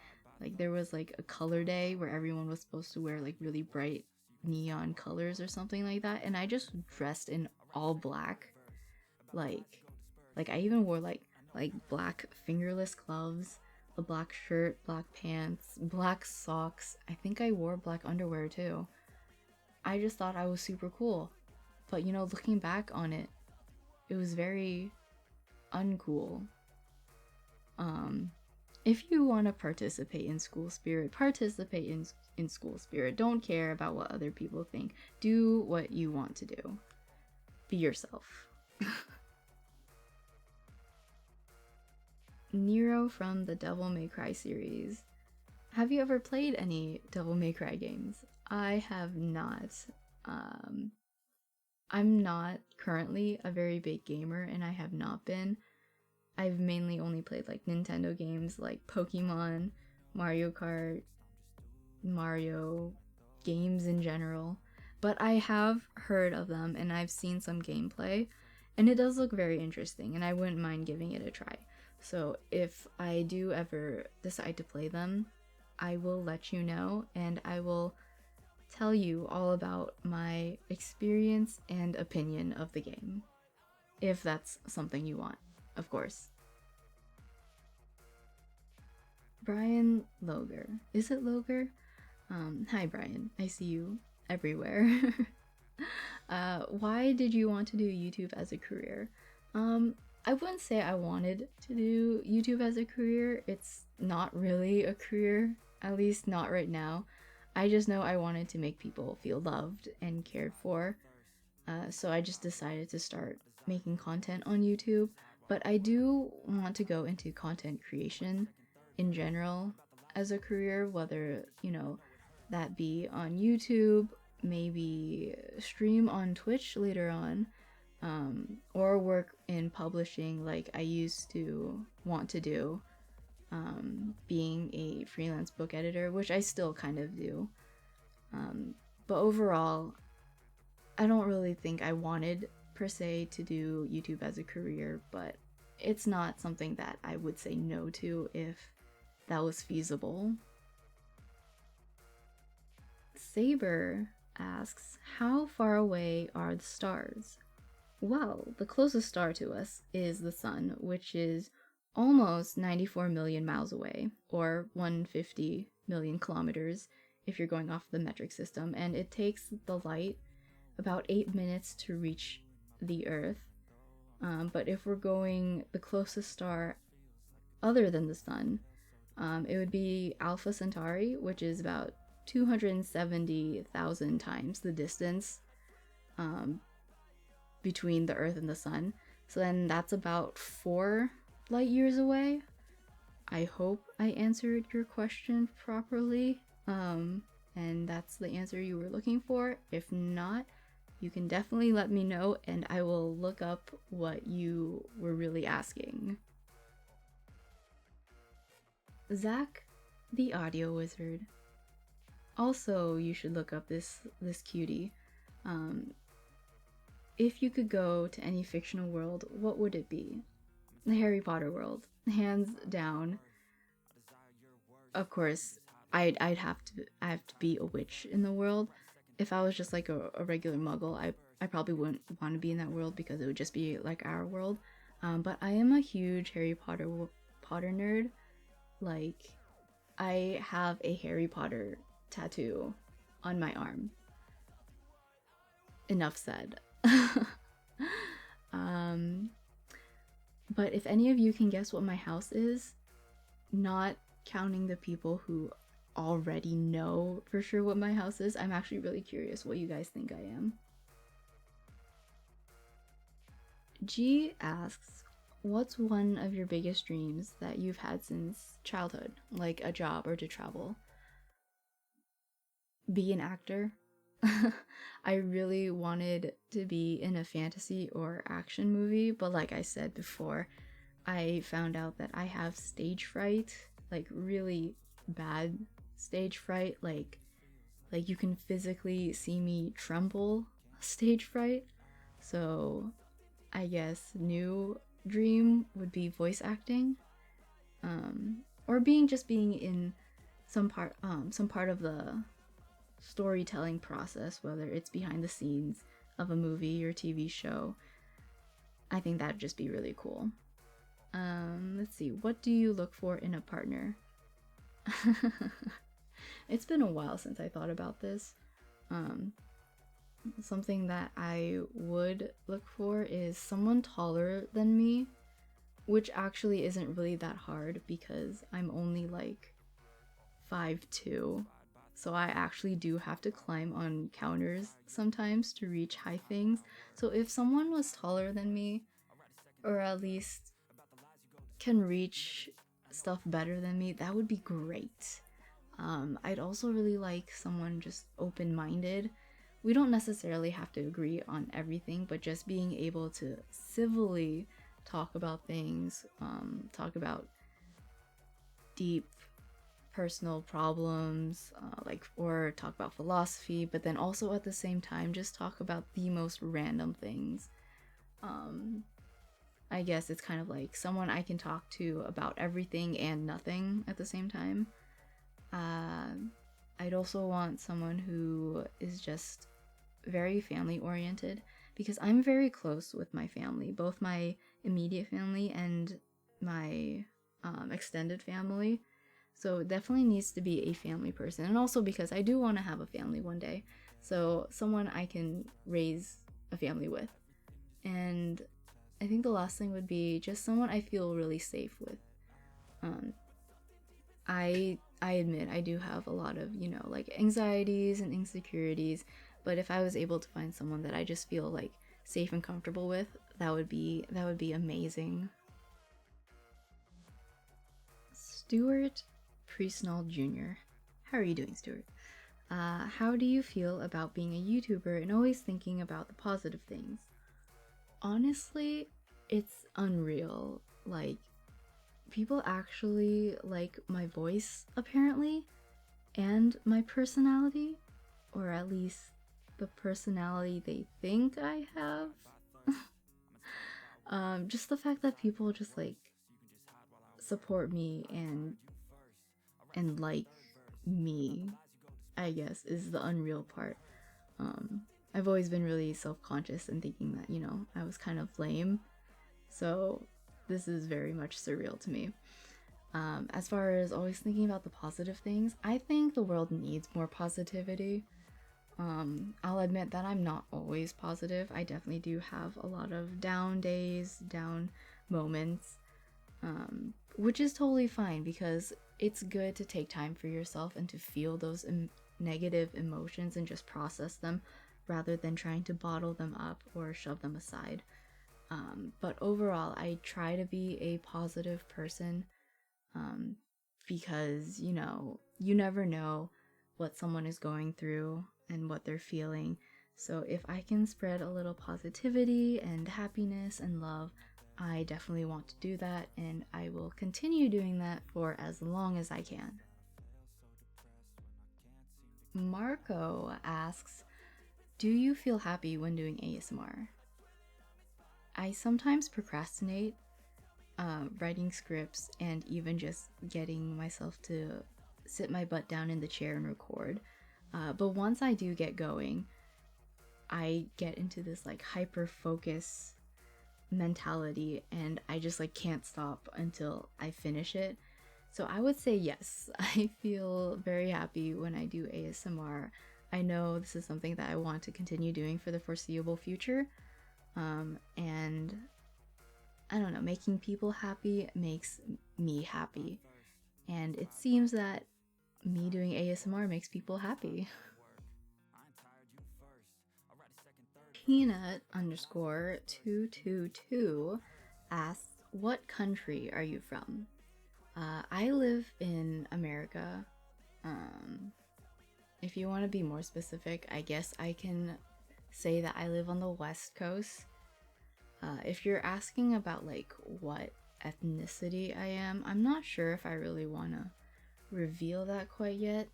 [SPEAKER 1] there was like a color day where everyone was supposed to wear like really bright neon colors or something like that, and I just dressed in all black. Like I even wore like black fingerless gloves, a black shirt, black pants, black socks. I think I wore black underwear too. I just thought I was super cool. But looking back on it, it was very uncool. If you want to participate in school spirit, participate in school spirit. Don't care about what other people think. Do what you want to do. Be yourself. Nero from the Devil May Cry series. Have you ever played any Devil May Cry games? I have not. I'm not currently a very big gamer, and I have not been. I've mainly only played like Nintendo games like Pokemon, Mario Kart, Mario games in general. But I have heard of them and I've seen some gameplay, And it does look very interesting, and I wouldn't mind giving it a try. So if I do ever decide to play them, I will let you know, and I will tell you all about my experience and opinion of the game. If that's something you want, of course. Brian Loger. Is it Loger? Hi Brian, I see you everywhere. Why did you want to do YouTube as a career? I wouldn't say I wanted to do YouTube as a career. It's not really a career, at least not right now. I just know I wanted to make people feel loved and cared for. So I just decided to start making content on YouTube. But I do want to go into content creation in general as a career, whether, that be on YouTube, maybe stream on Twitch later on, or work in publishing like I used to want to do, being a freelance book editor, which I still kind of do. But overall, I don't really think I wanted per se to do YouTube as a career, but it's not something that I would say no to if that was feasible. Saber asks, how far away are the stars? Well, the closest star to us is the sun, which is almost 94 million miles away, or 150 million kilometers if you're going off the metric system, and it takes the light about 8 minutes to reach the Earth. But if we're going the closest star other than the sun, it would be Alpha Centauri, which is about 270,000 times the distance between the Earth and the sun. So then that's about 4 light years away. I hope I answered your question properly, and that's the answer you were looking for. If not, you can definitely let me know and I will look up what you were really asking. Zach, the audio wizard. Also, you should look up this cutie. If you could go to any fictional world, what would it be? The Harry Potter world, hands down. Of course, I have to be a witch in the world. If I was just like a regular muggle, I probably wouldn't want to be in that world because it would just be like our world. But I am a huge Harry Potter nerd. Like, I have a Harry Potter tattoo on my arm. Enough said. But if any of you can guess what my house is, not counting the people who already know for sure what my house is, I'm actually really curious what you guys think I am. G asks, what's one of your biggest dreams that you've had since childhood, like a job or to travel? Be an actor. I really wanted to be in a fantasy or action movie, but like I said before, I found out that I have stage fright, like really bad stage fright, like you can physically see me tremble stage fright. So I guess new dream would be voice acting, or being in some part of the storytelling process, whether it's behind the scenes of a movie or TV show. I think that'd just be really cool. Let's see, what do you look for in a partner? It's been a while since I thought about this. Something that I would look for is someone taller than me, which actually isn't really that hard because I'm only like 5'2", so I actually do have to climb on counters sometimes to reach high things. So if someone was taller than me, or at least can reach stuff better than me, that would be great. I'd also really like someone just open-minded. We don't necessarily have to agree on everything, but just being able to civilly talk about things, talk about deep personal problems, or talk about philosophy, but then also at the same time just talk about the most random things. Um, I guess it's kind of like someone I can talk to about everything and nothing at the same time. I'd also want someone who is just very family oriented because I'm very close with my family, both my immediate family and my extended family. So it definitely needs to be a family person. And also because I do want to have a family one day. So someone I can raise a family with. And I think the last thing would be just someone I feel really safe with. Um, I admit I do have a lot of, like anxieties and insecurities, but if I was able to find someone that I just feel like safe and comfortable with, that would be amazing. Stuart Priestnall Jr. How are you doing, Stuart? How do you feel about being a YouTuber and always thinking about the positive things? Honestly, it's unreal. Like, people actually like my voice, apparently, and my personality, or at least the personality they think I have. Just the fact that people just like support me and like me, I guess, is the unreal part. I've always been really self-conscious and thinking that, I was kind of lame. So this is very much surreal to me. As far as always thinking about the positive things, I think the world needs more positivity. I'll admit that I'm not always positive. I definitely do have a lot of down days, down moments, which is totally fine because it's good to take time for yourself and to feel those negative emotions and just process them rather than trying to bottle them up or shove them aside. But overall, I try to be a positive person because, you never know what someone is going through and what they're feeling. So if I can spread a little positivity and happiness and love, I definitely want to do that, and I will continue doing that for as long as I can. Marco asks, do you feel happy when doing ASMR? I sometimes procrastinate writing scripts and even just getting myself to sit my butt down in the chair and record. But once I do get going, I get into this like hyper focus mentality and I just like can't stop until I finish it. So I would say yes. I feel very happy when I do ASMR. I know this is something that I want to continue doing for the foreseeable future. And I don't know, making people happy makes me happy. And it seems that me doing ASMR makes people happy. Peanut underscore 222 asks, what country are you from? I live in America. If you want to be more specific, I guess I can say that I live on the West Coast. If you're asking about like what ethnicity I am, I'm not sure if I really want to reveal that quite yet,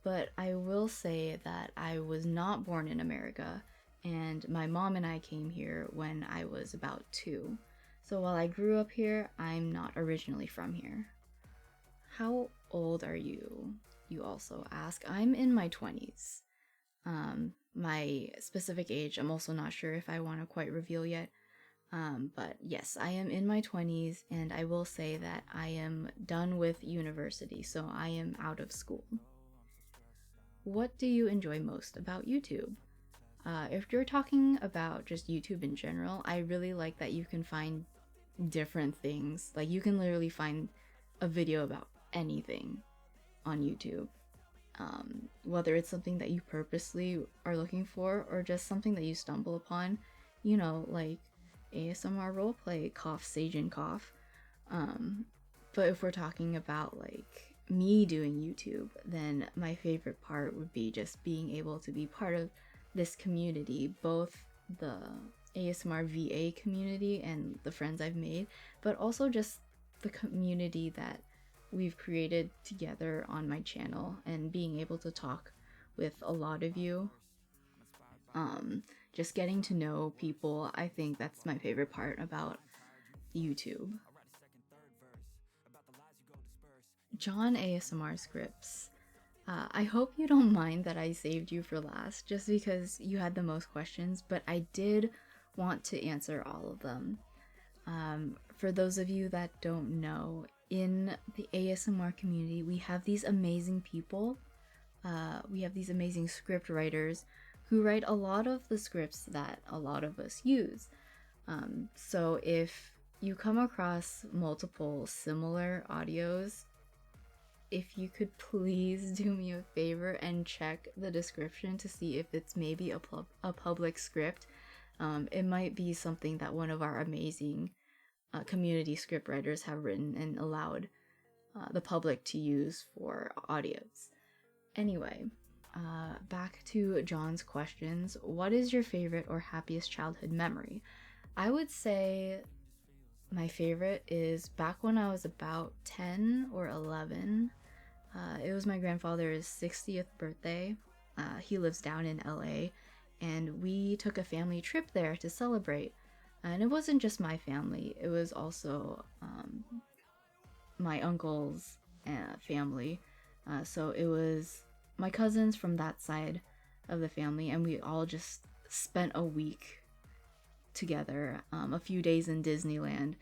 [SPEAKER 1] but I will say that I was not born in America, and my mom and I came here when I was about 2. So while I grew up here, I'm not originally from here. How old are you? You also ask. I'm in my 20s. My specific age, I'm also not sure if I want to quite reveal yet. But yes, I am in my 20s, and I will say that I am done with university, so I am out of school. What do you enjoy most about YouTube? If you're talking about just YouTube in general, I really like that you can find different things. Like, you can literally find a video about anything on YouTube. Whether it's something that you purposely are looking for or just something that you stumble upon, like ASMR roleplay, cough, sage and cough. But if we're talking about like me doing YouTube, then my favorite part would be just being able to be part of this community, both the ASMR VA community and the friends I've made, but also just the community that we've created together on my channel and being able to talk with a lot of you. just getting to know people. I think that's my favorite part about YouTube. John ASMR scripts. I hope you don't mind that I saved you for last just because you had the most questions, but I did want to answer all of them. For those of you that don't know, in the ASMR community, we have these amazing people. We have these amazing script writers who write a lot of the scripts that a lot of us use. So if you come across multiple similar audios, if you could please do me a favor and check the description to see if it's maybe a public script. It might be something that one of our amazing community scriptwriters have written and allowed the public to use for audios. Anyway, back to John's questions. What is your favorite or happiest childhood memory? I would say my favorite is back when I was about 10 or 11. It was my grandfather's 60th birthday. He lives down in LA, and we took a family trip there to celebrate. And it wasn't just my family, it was also my uncle's family. So it was my cousins from that side of the family, and we all just spent a week together, a few days in Disneyland,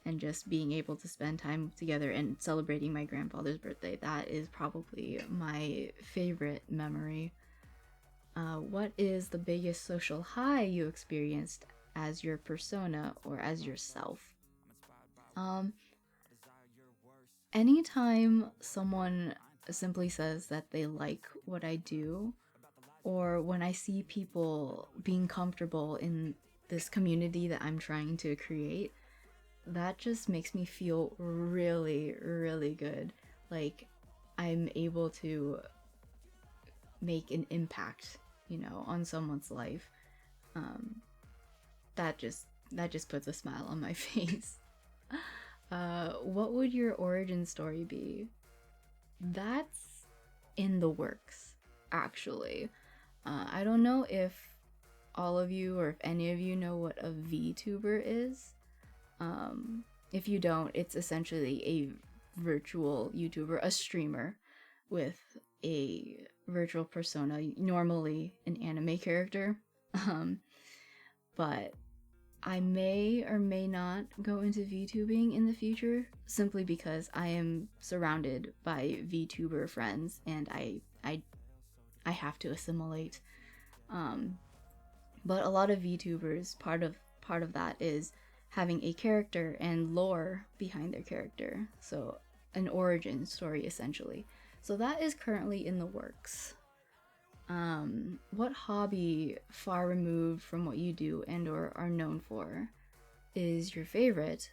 [SPEAKER 1] and just being able to spend time together and celebrating my grandfather's birthday. That is probably my favorite memory. What is the biggest social high you experienced as your persona or as yourself? Anytime someone simply says that they like what I do, or when I see people being comfortable in this community that I'm trying to create, that just makes me feel really, really good. Like I'm able to make an impact, on someone's life. That just puts a smile on my face. What would your origin story be? That's in the works, actually. I don't know if all of you or if any of you know what a VTuber is. If you don't, it's essentially a virtual YouTuber, a streamer with a virtual persona, normally an anime character. But I may or may not go into VTubing in the future, simply because I am surrounded by VTuber friends and I have to assimilate. But a lot of VTubers, part of that is having a character and lore behind their character. So an origin story, essentially. So that is currently in the works. What hobby far removed from what you do and or are known for is your favorite,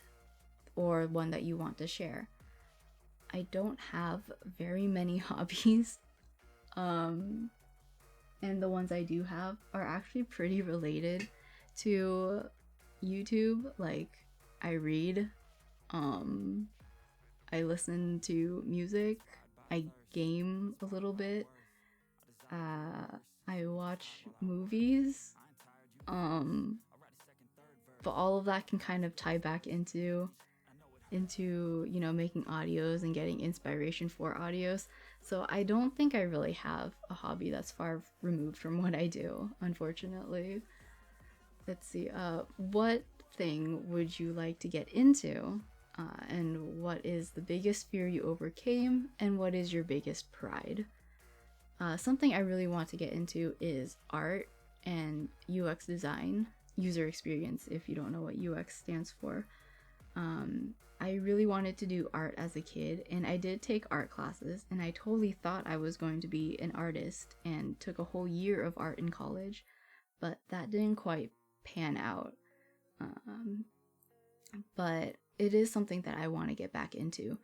[SPEAKER 1] or one that you want to share? I don't have very many hobbies. And the ones I do have are actually pretty related to YouTube. Like, I read, I listen to music, I game a little bit, I watch movies, but all of that can kind of tie back into making audios and getting inspiration for audios. So I don't think I really have a hobby that's far removed from what I do, unfortunately. Let's see, what thing would you like to get into? And what is the biggest fear you overcame? And what is your biggest pride? Something I really want to get into is art and UX design, user experience, if you don't know what UX stands for. I really wanted to do art as a kid, and I did take art classes, and I totally thought I was going to be an artist and took a whole year of art in college, but that didn't quite pan out. But it is something that I want to get back into.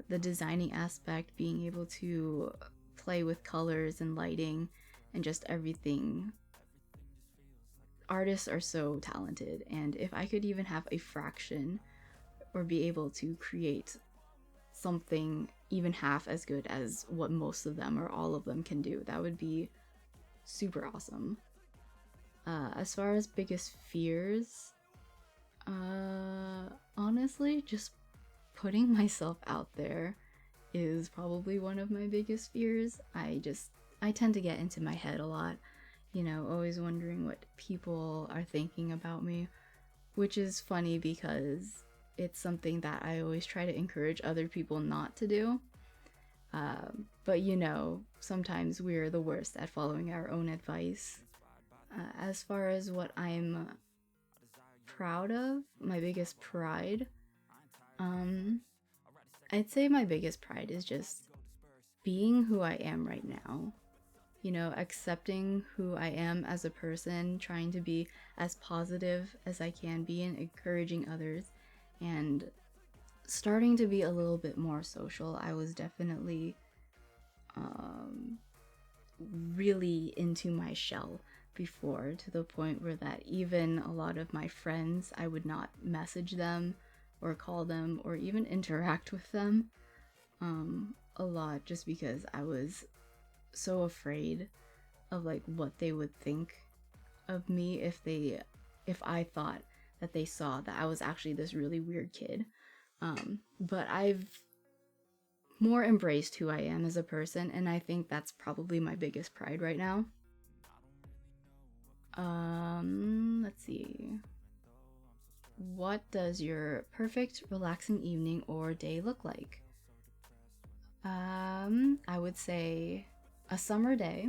[SPEAKER 1] The designing aspect, being able to play with colors and lighting and just everything. Artists are so talented, and if I could even have a fraction or be able to create something even half as good as what most of them or all of them can do, that would be super awesome. As far as biggest fears, honestly, just putting myself out there is probably one of my biggest fears. I tend to get into my head a lot, always wondering what people are thinking about me, which is funny because it's something that I always try to encourage other people not to do. But sometimes we're the worst at following our own advice. As far as what I'm proud of, my biggest pride, I'd say my biggest pride is just being who I am right now. Accepting who I am as a person, trying to be as positive as I can be and encouraging others, and starting to be a little bit more social. I was definitely really into my shell before, to the point where that even a lot of my friends, I would not message them or call them or even interact with them a lot, just because I was so afraid of like what they would think of me if I thought that they saw that I was actually this really weird kid. But I've more embraced who I am as a person, and I think that's probably my biggest pride right now. Let's see. What does your perfect relaxing evening or day look like? I would say a summer day,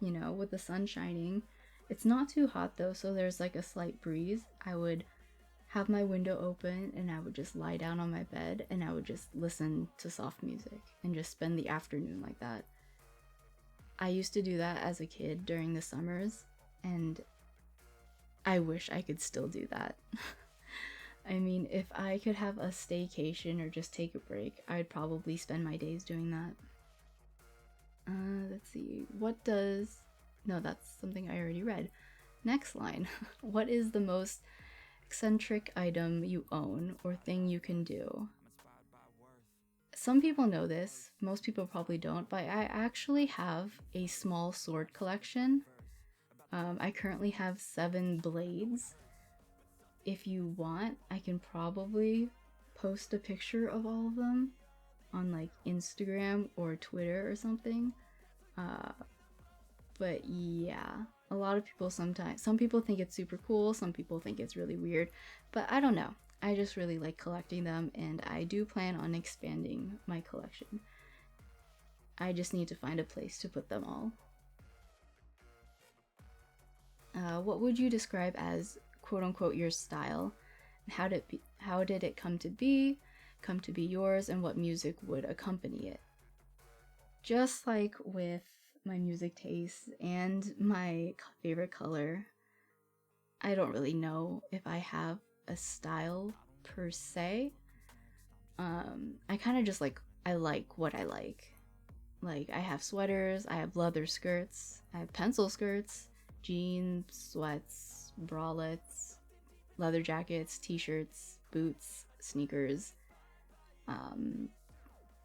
[SPEAKER 1] with the sun shining. It's not too hot though, so there's like a slight breeze. I would have my window open and I would just lie down on my bed and I would just listen to soft music and just spend the afternoon like that. I used to do that as a kid during the summers, and I wish I could still do that. I mean, if I could have a staycation or just take a break, I'd probably spend my days doing that. Let's see. No, that's something I already read. Next line. What is the most eccentric item you own or thing you can do? Some people know this, most people probably don't, but I actually have a small sword collection. I currently have 7 blades. If you want, I can probably post a picture of all of them on like Instagram or Twitter or something. But yeah, a lot of people some people think it's super cool, some people think it's really weird, but I don't know. I just really like collecting them, and I do plan on expanding my collection. I just need to find a place to put them all. What would you describe as quote unquote your style? How did it come to be yours, and what music would accompany it? Just like with my music tastes and my favorite color, I don't really know if I have a style per se. I kind of just I like what I like. Like, I have sweaters, I have leather skirts, I have pencil skirts, jeans, sweats, bralettes, leather jackets, t-shirts, boots, sneakers.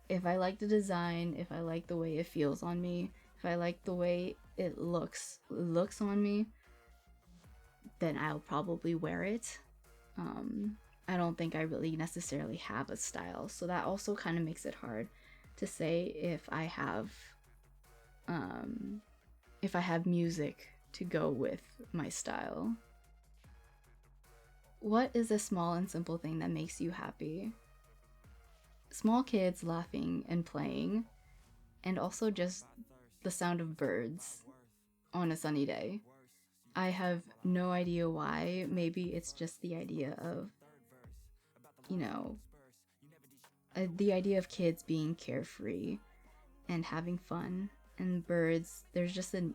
[SPEAKER 1] If I like the design, if I like the way it feels on me, if I like the way it looks on me, then I'll probably wear it. I don't think I really necessarily have a style, so that also kind of makes it hard to say if I have music to go with my style. What is a small and simple thing that makes you happy? Small kids laughing and playing, and also just the sound of birds on a sunny day. I have no idea why. Maybe it's just the idea of, the idea of kids being carefree and having fun, and birds. There's just an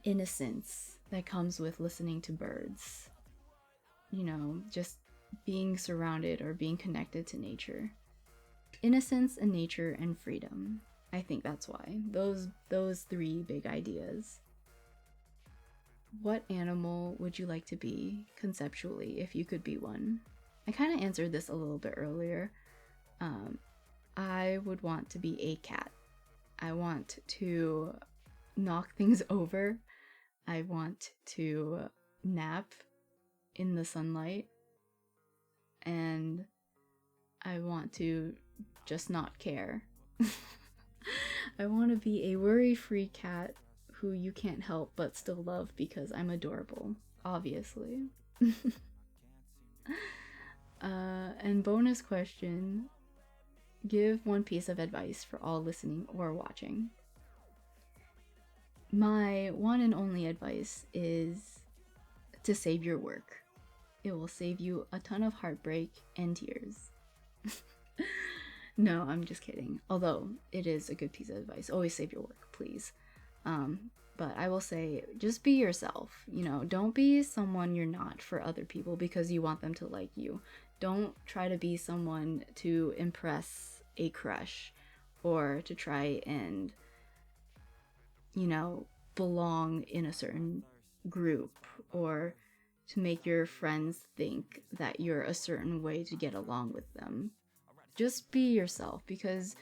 [SPEAKER 1] innocence that comes with listening to birds. Just being surrounded or being connected to nature. Innocence and nature and freedom. I think that's why. Those 3 big ideas. What animal would you like to be conceptually if you could be one? I kind of answered this a little bit earlier. I would want to be a cat. I want to knock things over. I want to nap in the sunlight, and I want to just not care. I want to be a worry-free cat who you can't help but still love because I'm adorable, obviously. And bonus question, give one piece of advice for all listening or watching. My one and only advice is to save your work. It will save you a ton of heartbreak and tears. No, I'm just kidding. Although it is a good piece of advice. Always save your work, please. But I will say, just be yourself. You know, don't be someone you're not for other people because you want them to like you. Don't try to be someone to impress a crush or to try and, you know, belong in a certain group or to make your friends think that you're a certain way to get along with them. Just be yourself, because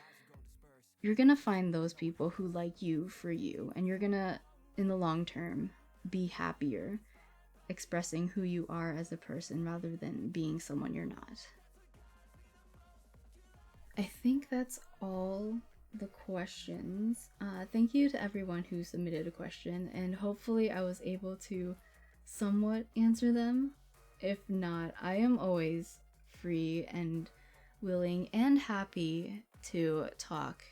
[SPEAKER 1] you're gonna find those people who like you for you, and you're gonna, in the long term, be happier expressing who you are as a person rather than being someone you're not. I think that's all the questions. Thank you to everyone who submitted a question, and hopefully I was able to somewhat answer them. If not, I am always free and willing and happy to talk,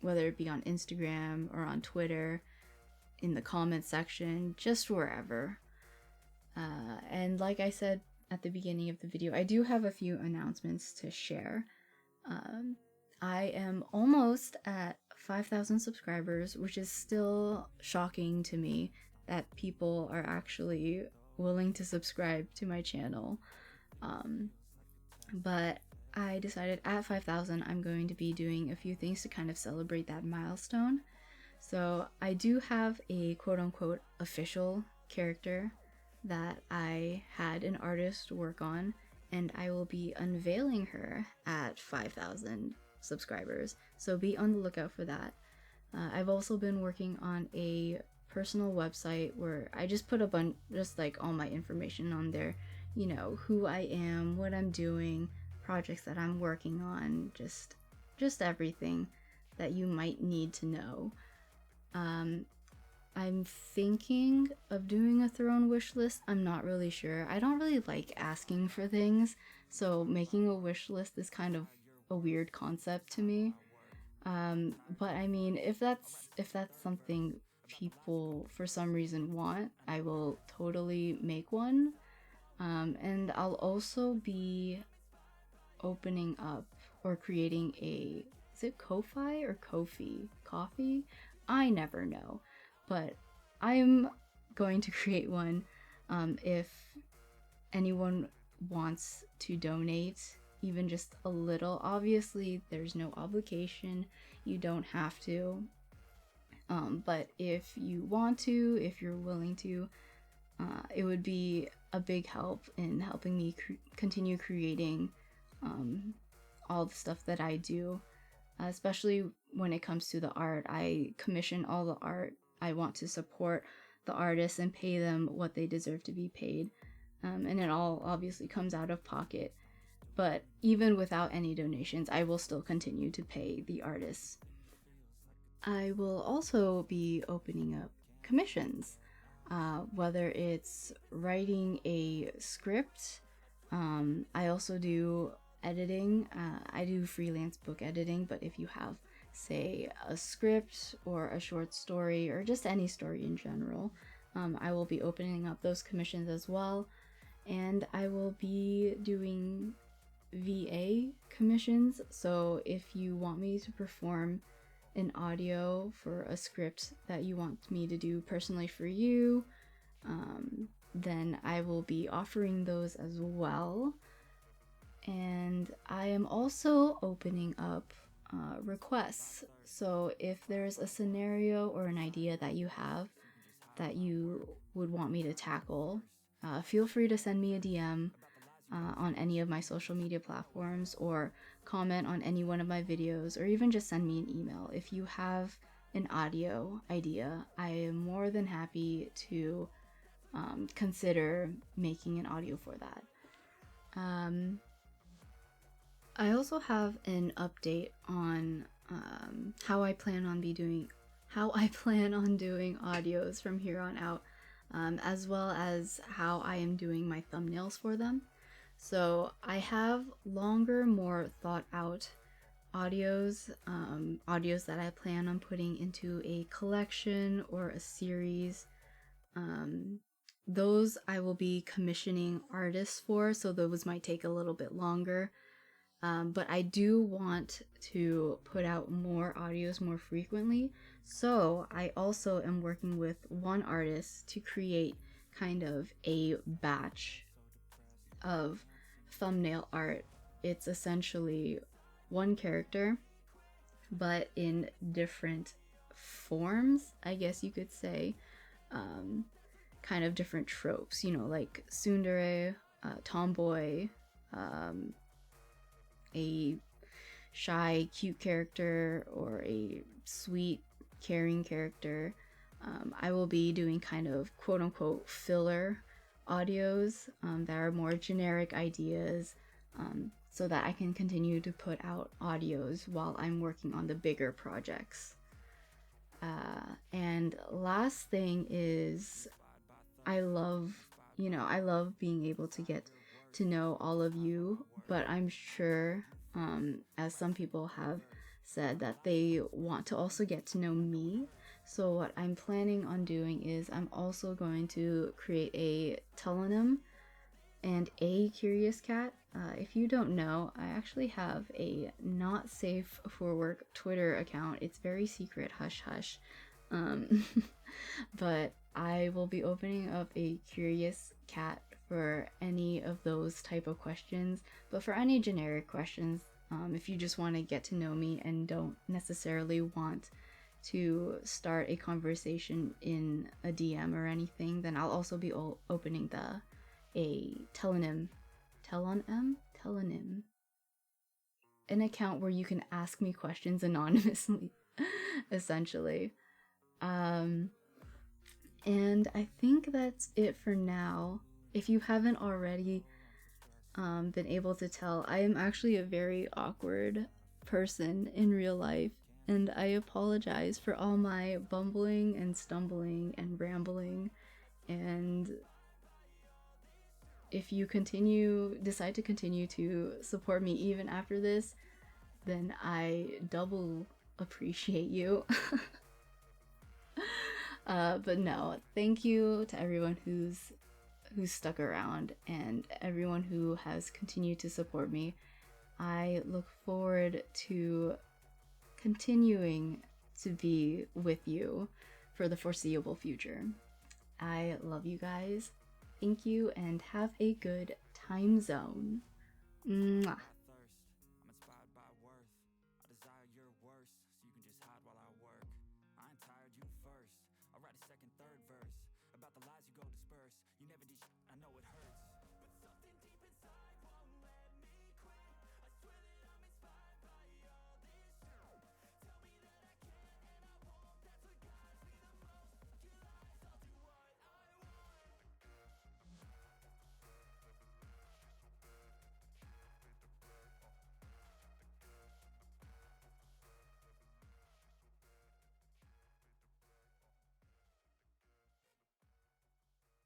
[SPEAKER 1] whether it be on Instagram or on Twitter, in the comment section, just wherever. And like I said at the beginning of the video, I do have a few announcements to share. I am almost at 5,000 subscribers, which is still shocking to me that people are actually willing to subscribe to my channel. But I decided at 5,000 I'm going to be doing a few things to kind of celebrate that milestone. So I do have a quote-unquote official character that I had an artist work on, and I will be unveiling her at 5,000 subscribers, so be on the lookout for that. I've also been working on a personal website where I just put just like all my information on there, you know, who I am, what I'm doing, projects that I'm working on, just everything that you might need to know. I'm thinking of doing a throne wish list. I'm not really sure. I don't really like asking for things, so making a wish list is kind of a weird concept to me. But I mean, if that's something people for some reason want, I will totally make one. And I'll also be opening up or creating a, is it Ko-fi or Ko-fi? Coffee? I never know. But I'm going to create one if anyone wants to donate, even just a little. Obviously, there's no obligation. You don't have to. But if you want to, if you're willing to, it would be a big help in helping me continue creating all the stuff that I do, especially when it comes to the art. I commission all the art. I want to support the artists and pay them what they deserve to be paid. And it all obviously comes out of pocket. But even without any donations, I will still continue to pay the artists. I will also be opening up commissions, whether it's writing a script. I also do editing. I do freelance book editing, but if you have, say, a script or a short story or just any story in general, I will be opening up those commissions as well. And I will be doing VA commissions, so if you want me to perform an audio for a script that you want me to do personally for you, then I will be offering those as well. And I am also opening up requests. So if there's a scenario or an idea that you have that you would want me to tackle, feel free to send me a DM on any of my social media platforms, or comment on any one of my videos, or even just send me an email. If you have an audio idea, I am more than happy to consider making an audio for that. I also have an update on how I plan on doing audios from here on out, as well as how I am doing my thumbnails for them. So I have longer, more thought out audios that I plan on putting into a collection or a series. Those I will be commissioning artists for, so those might take a little bit longer. But I do want to put out more audios more frequently. So I also am working with one artist to create kind of a batch of thumbnail art. It's essentially one character, but in different forms, I guess you could say. Kind of different tropes, like tsundere, tomboy, a shy, cute character, or a sweet, caring character. I will be doing kind of quote-unquote filler audios that are more generic ideas, so that I can continue to put out audios while I'm working on the bigger projects. And last thing is, I love being able to get to know all of you, but I'm sure, as some people have said, that they want to also get to know me. So what I'm planning on doing is I'm also going to create a telonym and a curious cat. If you don't know, I actually have a not safe for work Twitter account. It's very secret, hush hush. But I will be opening up a curious cat for any of those type of questions. But for any generic questions, if you just want to get to know me and don't necessarily want to start a conversation in a DM or anything, then I'll also be opening a telonym, an account where you can ask me questions anonymously, essentially. And I think that's it for now. If you haven't already been able to tell, I am actually a very awkward person in real life, and I apologize for all my bumbling and stumbling and rambling. And if you decide to continue to support me even after this, then I double appreciate you. But no, thank you to everyone who's stuck around and everyone who has continued to support me. I look forward to continuing to be with you for the foreseeable future. I love you guys. Thank you and have a good time zone. Mwah.